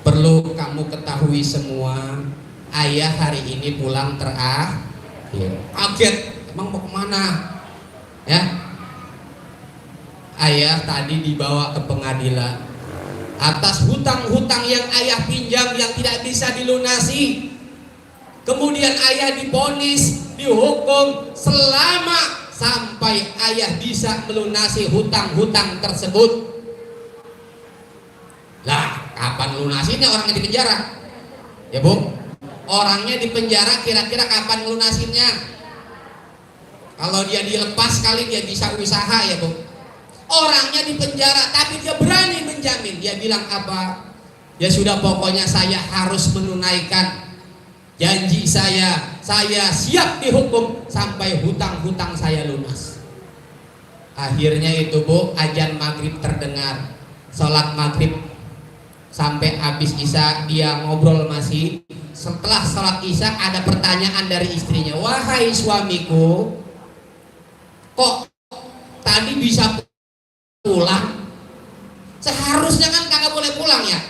perlu kamu ketahui semua, ayah hari ini pulang terakhir. Kaget, emang mau kemana? Ya, ayah tadi dibawa ke pengadilan atas hutang-hutang yang ayah pinjam yang tidak bisa dilunasi. Kemudian ayah divonis, dihukum selama sampai ayah bisa melunasi hutang-hutang tersebut. Lah, kapan lunasinya orangnya di penjara? Ya Bu, orangnya di penjara kira-kira kapan lunasinya? Kalau dia dilepas kali dia bisa usaha ya Bu. Orangnya di penjara tapi dia berani menjamin. Dia bilang apa? Ya sudah, pokoknya saya harus menunaikan janji saya siap dihukum sampai hutang-hutang saya lunas. Akhirnya itu Bu, azan maghrib terdengar, sholat maghrib sampai habis isya dia ngobrol masih. Setelah sholat isya ada pertanyaan dari istrinya, wahai suamiku, kok tadi bisa pulang? Seharusnya kan kagak boleh pulang ya.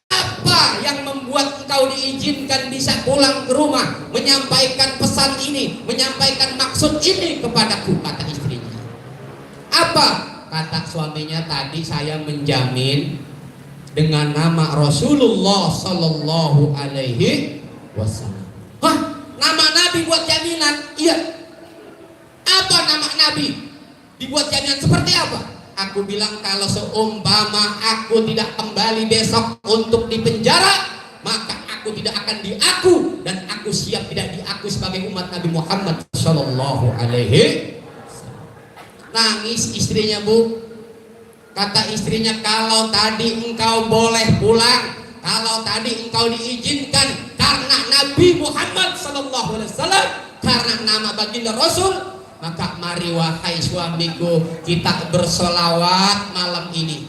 Apa yang membuat engkau diizinkan bisa pulang ke rumah, menyampaikan pesan ini, menyampaikan maksud ini kepadaku, kata istrinya. Apa? Kata suaminya, tadi saya menjamin dengan nama Rasulullah Sallallahu Alaihi Wasallam. Hah? Nama Nabi buat jaminan? Iya. Apa nama Nabi? Dibuat jaminan seperti apa? Aku bilang kalau seumpama aku tidak kembali besok untuk dipenjara, maka aku tidak akan diaku dan aku siap tidak diaku sebagai umat Nabi Muhammad Sallallahu Alaihi. Nangis istrinya Bu. Kata istrinya, kalau tadi engkau boleh pulang, kalau tadi engkau diizinkan karena Nabi Muhammad Sallallahu Alaihi Wasallam, karena nama baginda Rasul, maka mari wahai suamiku kita bersolawat malam ini.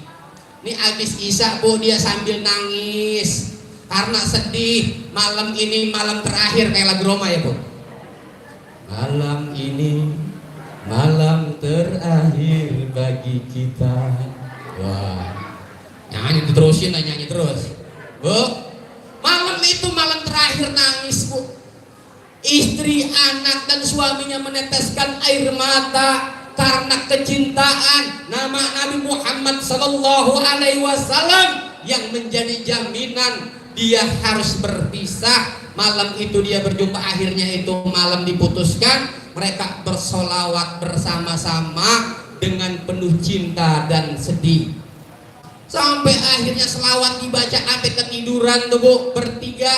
Ini habis isya Bu, dia sambil nangis karena sedih. Malam ini malam terakhir, kayak lagu Roma ya Bu. Malam ini malam terakhir bagi kita. Wah, nyanyi diterusin, nyanyi terus Bu. Malam itu malam terakhir, nangis Bu. Istri, anak dan suaminya meneteskan air mata karena kecintaan nama Nabi Muhammad Sallallahu Alaihi Wasallam yang menjadi jaminan dia harus berpisah. Malam itu dia berjumpa, akhirnya itu malam diputuskan. Mereka bersolawat bersama-sama dengan penuh cinta dan sedih. Sampai akhirnya selawat dibaca sampai ketiduran tuh Bu, bertiga.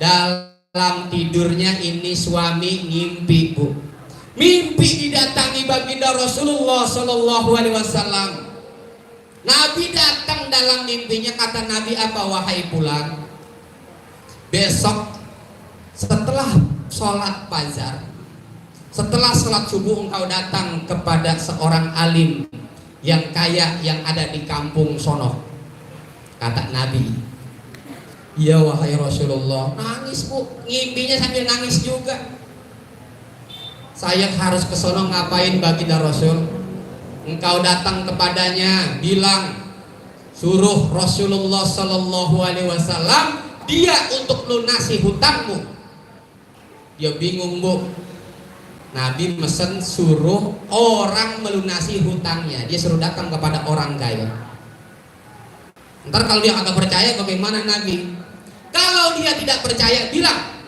Dalam tidurnya ini suami ngimpi Bu. Mimpi didatangi baginda Rasulullah Sallallahu Alaihi Wasallam. Nabi datang dalam mimpinya, kata Nabi apa? Wahai pulang, besok setelah sholat fajar, setelah sholat subuh engkau datang kepada seorang alim yang kaya yang ada di kampung sono. Kata Nabi, ya wahai Rasulullah. Nangis Bu, ngimpinya sambil nangis juga. Saya harus ke sono ngapain baginda Rasul? Engkau datang kepadanya, bilang suruh Rasulullah Sallallahu Alaihi Wasallam dia untuk lunasi hutangmu. Dia bingung Bu. Nabi mesen suruh orang melunasi hutangnya. Dia suruh datang kepada orang kaya. Ntar kalau dia agak percaya bagaimana Nabi? Kalau dia tidak percaya, bilang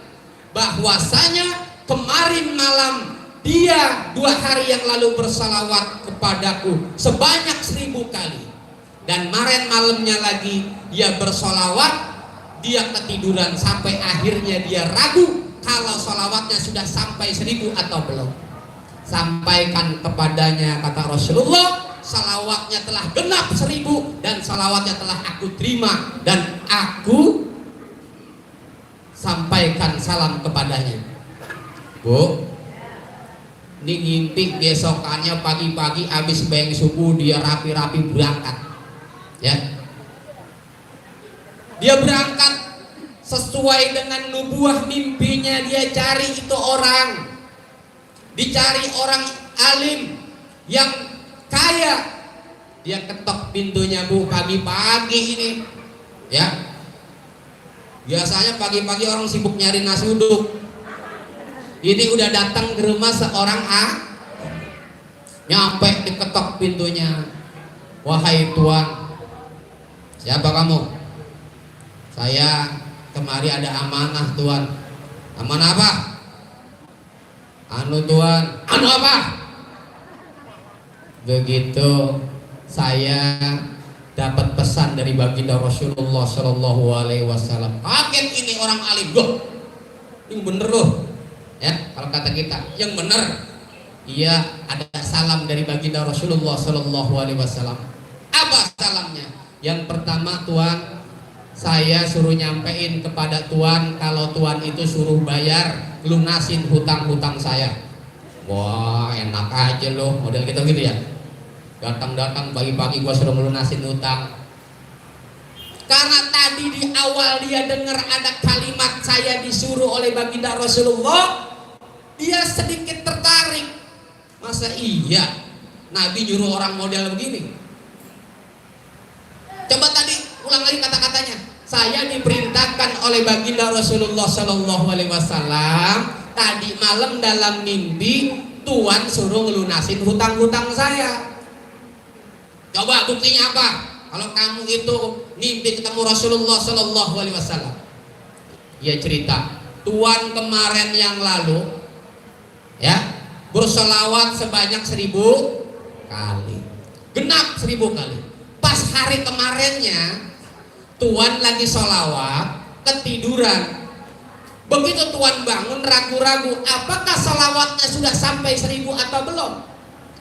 bahwasanya kemarin malam dia 2 hari yang lalu bersalawat kepadaku sebanyak 1000 kali. Dan kemarin malamnya lagi dia bersolawat, dia ketiduran sampai akhirnya dia ragu kalau solawatnya sudah sampai 1000 atau belum. Sampaikan kepadanya, kata Rasulullah, salawatnya telah genap 1000 dan salawatnya telah aku terima dan aku sampaikan salam kepadanya. Bu, ini ngimpi besokannya pagi-pagi habis bayang subuh dia rapi-rapi berangkat. Ya, dia berangkat sesuai dengan nubuah mimpinya. Dia cari itu orang, dicari orang alim yang kaya, dia ketok pintunya, Bu, pagi-pagi ini ya. Biasanya pagi-pagi orang sibuk nyari nasi uduk, ini udah datang ke rumah seorang nyampe diketok pintunya. Wahai Tuan, siapa kamu? Saya kemari ada amanah, Tuan. Amanah apa? Anu, Tuan. Anu apa? Begitu saya dapat pesan dari baginda Rasulullah Shallallahu Alaihi Wasallam. Kaget ini orang alim, loh, yang bener loh, ya kalau kata kita, yang bener. Iya, ada salam dari baginda Rasulullah Shallallahu Alaihi Wasallam. Apa salamnya? Yang pertama, Tuan, saya suruh nyampein kepada Tuan kalau Tuan itu suruh bayar, lunasin hutang-hutang saya. Wah, enak aja loh, model gitu ya. Datang-datang pagi-pagi gua suruh melunasin hutang. Karena tadi di awal dia dengar ada kalimat saya disuruh oleh baginda Rasulullah, dia sedikit tertarik. Masa iya Nabi nyuruh orang model begini? Coba tadi ulang lagi kata-katanya. Saya diperintahkan oleh baginda Rasulullah Shallallahu Alaihi Wasallam tadi malam dalam mimpi, Tuan suruh ngelunasin hutang-hutang saya. Coba buktinya apa? Kalau kamu itu mimpi ketemu Rasulullah Shallallahu Alaihi Wasallam, ya cerita, Tuan kemarin yang lalu ya bersolawat sebanyak 1000 kali, genap 1000 kali. Pas hari kemarinnya Tuan lagi solawat ketiduran. Begitu Tuan bangun ragu-ragu, apakah solawatnya sudah sampai 1000 atau belum?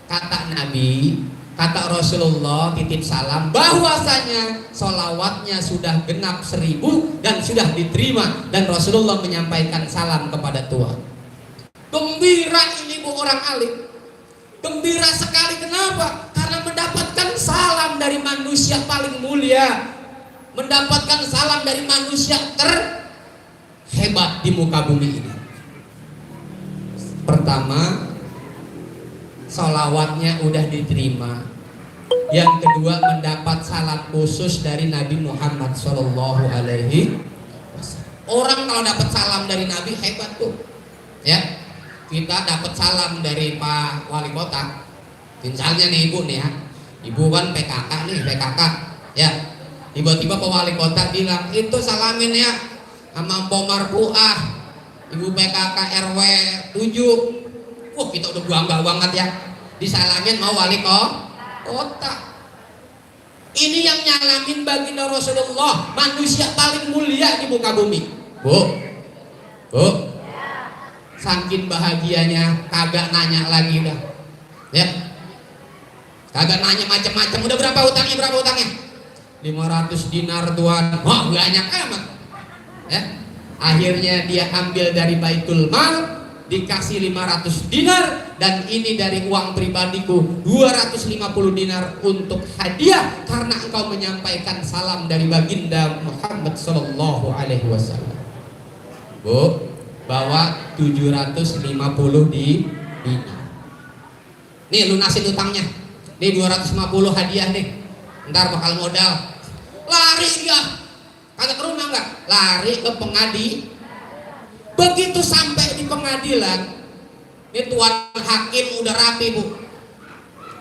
Kata Nabi, kata Rasulullah titip salam bahwasanya solawatnya sudah genap 1000 dan sudah diterima, dan Rasulullah menyampaikan salam kepada Tuan. Gembira ini, Bu, orang alim. Gembira sekali, kenapa? Karena mendapatkan salam dari manusia paling mulia, mendapatkan salam dari manusia terhebat di muka bumi ini. Pertama, salawatnya udah diterima. Yang kedua, mendapat salam khusus dari Nabi Muhammad Shallallahu Alaihi Wasallam. Orang kalau dapat salam dari Nabi hebat tuh, ya. Kita dapat salam dari Pak Wali Kota, misalnya nih Ibu nih ya, Ibu kan PKK nih, PKK ya, tiba-tiba Pak Wali Kota bilang, itu salamin ya sama Pomar Puah, Ibu PKK RW 7. Wah, kita udah bangga banget ya, disalamin mau Wali Kota. Ini yang nyalamin baginda Rasulullah, manusia paling mulia di muka bumi. Bu, saking bahagianya kagak nanya lagi dah, ya, kagak nanya macam-macam. Udah berapa utangnya? 500 dinar, Tuan. Wah, banyak amat, ya. Akhirnya dia ambil dari Baitul Mal, dikasih 500 dinar, dan ini dari uang pribadiku 250 dinar untuk hadiah karena engkau menyampaikan salam dari baginda Muhammad Sallallahu Alaihi Wasallam. Bu, bawa 750 di ini. Nih lunasin utangnya. Nih 250 hadiah nih. Ntar bakal modal. Lari dia. Kagak ke rumah enggak? Lari ke pengadilan. Begitu sampai di pengadilan, ini tuan hakim udah rapi, Bu.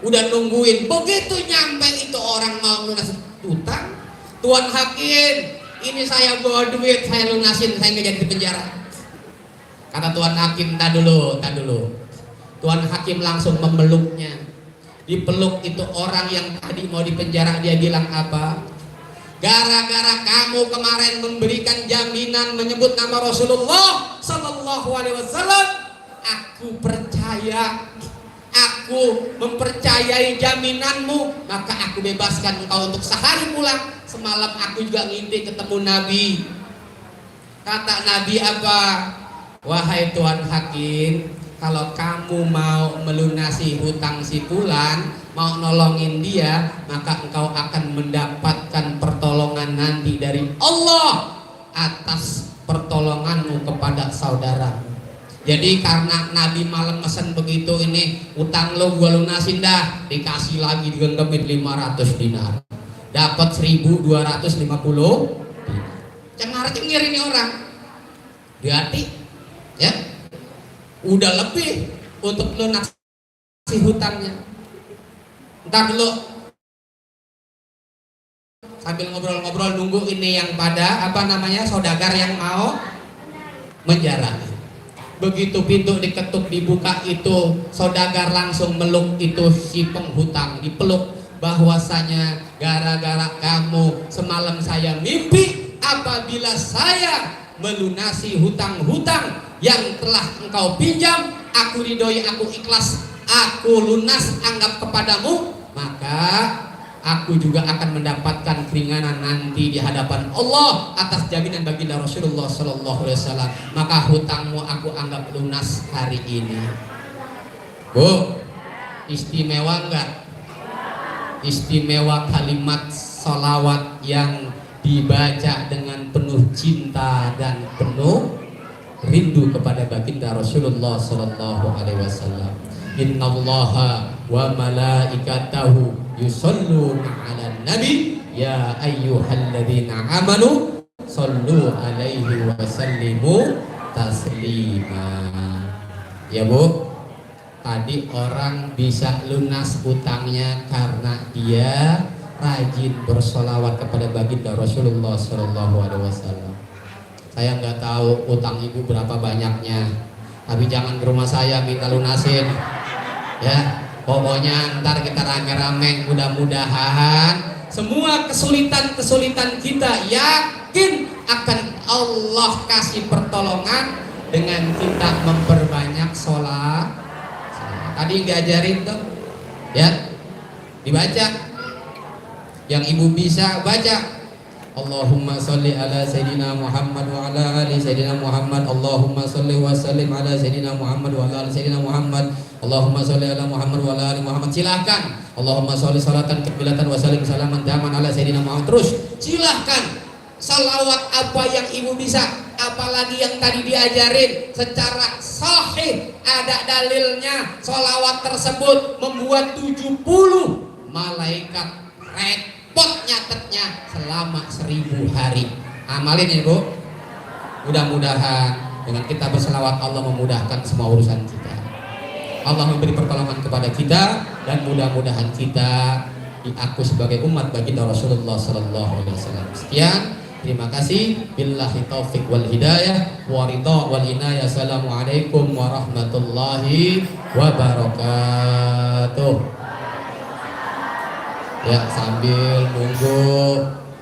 Udah nungguin. Begitu nyampe itu orang mau lunasin utang, tuan hakim, ini saya bawa duit, saya lunasin, saya nggak jadi di penjara. Kata tuan hakim, tak dulu. Tuan hakim langsung memeluknya. Dipeluk itu orang yang tadi mau dipenjara, dia bilang apa? Gara-gara kamu kemarin memberikan jaminan menyebut nama Rasulullah Sallallahu Alaihi Wasallam, aku percaya, aku mempercayai jaminanmu, maka aku bebaskan engkau untuk sehari pulang. Semalam aku juga ngintip ketemu Nabi. Kata Nabi apa? Wahai Tuan Hakim, kalau kamu mau melunasi hutang si Fulan, mau nolongin dia, maka engkau akan mendapatkan pertolongan nanti dari Allah atas pertolonganmu kepada saudaramu. Jadi karena Nabi malam mesen begitu, ini utang lo gua lunasin dah, dikasih lagi digenggamin 500 dinar, dapat 1250 dinar. Cengar-cengir ini orang, hati ya, udah lebih untuk lunasi hutangnya. Ntar dulu sambil ngobrol-ngobrol nunggu ini yang pada saudagar yang mau menjarah. Begitu pintu diketuk dibuka, itu saudagar langsung meluk itu si penghutang, dipeluk, bahwasanya gara-gara kamu semalam saya mimpi apabila saya melunasi hutang-hutang yang telah engkau pinjam, aku ridhoi, aku ikhlas, aku lunas anggap kepadamu, maka aku juga akan mendapatkan keringanan nanti di hadapan Allah atas jaminan baginda Rasulullah Sallallahu Alaihi Wasallam. Maka hutangmu aku anggap lunas hari ini. Bu, istimewa enggak? Istimewa kalimat salawat yang dibaca dengan penuh cinta dan penuh rindu kepada baginda Rasulullah Sallallahu Alaihi Wasallam. Innallaha wa malaikatahu yusalluna 'alan nabi ya ayyuhalladzina amanu sallu alaihi wa sallimu taslima. Ya Bu, tadi orang bisa lunas utangnya karena dia rajin bersolawat kepada baginda Rasulullah Sallallahu Alaihi Wasallam. Saya nggak tahu utang ibu berapa banyaknya, tapi jangan ke rumah saya minta lunasin. Ya, pokoknya ntar kita rame-rame, mudah-mudahan semua kesulitan-kesulitan kita yakin akan Allah kasih pertolongan dengan kita memperbanyak sholat. Tadi diajarin tuh, ya, dibaca. Yang ibu bisa baca. Allahumma salli ala Sayyidina Muhammad wa ala ali Sayyidina Muhammad. Allahumma salli wa sallim ala Sayyidina Muhammad wa ala ali Sayyidina Muhammad. Allahumma salli ala Muhammad wa ala ali Muhammad. Silahkan. Allahumma salli salatan kamilatan wa sallim salaman taman ala Sayyidina Muhammad. Terus silahkan salawat apa yang ibu bisa, apalagi yang tadi diajarin secara sahih, ada dalilnya. Salawat tersebut membuat 70 malaikat repot nyatetnya selama 1000 hari. Amalin ya Bu. Mudah-mudahan dengan kita berselawat Allah memudahkan semua urusan kita. Allah memberi pertolongan kepada kita dan mudah-mudahan kita diaku sebagai umat baginda Rasulullah Sallallahu Alaihi Wasallam. Sekian, terima kasih. Billahi taufik wal hidayah wa ridha wal inayah. Assalamualaikum warahmatullahi wabarakatuh. Ya, sambil nunggu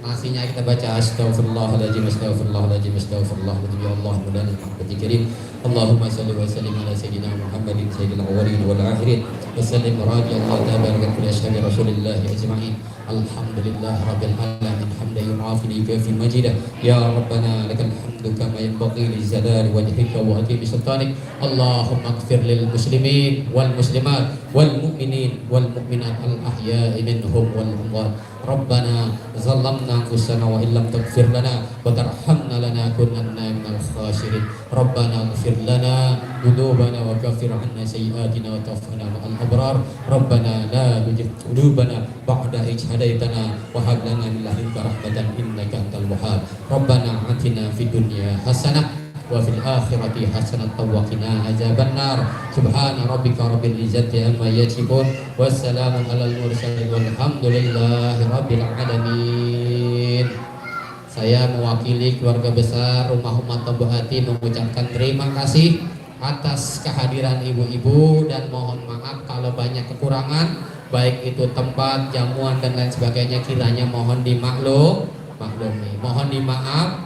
nasinya kita baca astaghfirullahaladzim astaghfirullahaladzim astaghfirullahaladzim ya Allah mudah mudahan karim. Allahumma salli wa sallim ala sayyidina Muhammadin sayyidil awwalin wal akhirin wa sallim radhiyallahu ta'ala kulli ashabi Rasulillah ajma'in. Alhamdulillah rabbil alamin hamdan yu'afi fi majidah ya rabbana lakal hamdu kama yanbaghi li jalali wajhika wa azimi sultanik. Allahumma ighfir lil muslimin wal muslimat wal mu'minin wal mu'minat al ahya'i minhum wal amwat. Rabbana zalamna anfusana wa illam taghfir lana wa tarhamna lanakunanna minal khasirin. Rabbana ighfir lana dhunubana wa kaffir 'anna sayyi'atina wa tawaffana ma'al abrar. Rabbana la tuzigh qulubana ba'da idh hadaitana wa hab lana min ladunka rahmatan innaka antal wahhab. Rabbana atina fid dunya hasanah wa fil akhirati hasanatan wa qina adzabannar. Subhana rabbika rabbil izzati amma yasifun wassalamun alal mursalin walhamdulillahi rabbil alamin. Saya mewakili keluarga besar Rumah Umat Tombuh Hati mengucapkan terima kasih atas kehadiran ibu-ibu dan mohon maaf kalau banyak kekurangan, baik itu tempat, jamuan dan lain sebagainya, kiranya mohon dimaklumi, mohon dimaaf.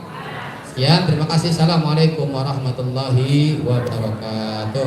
Sekian, terima kasih. Assalamualaikum warahmatullahi wabarakatuh.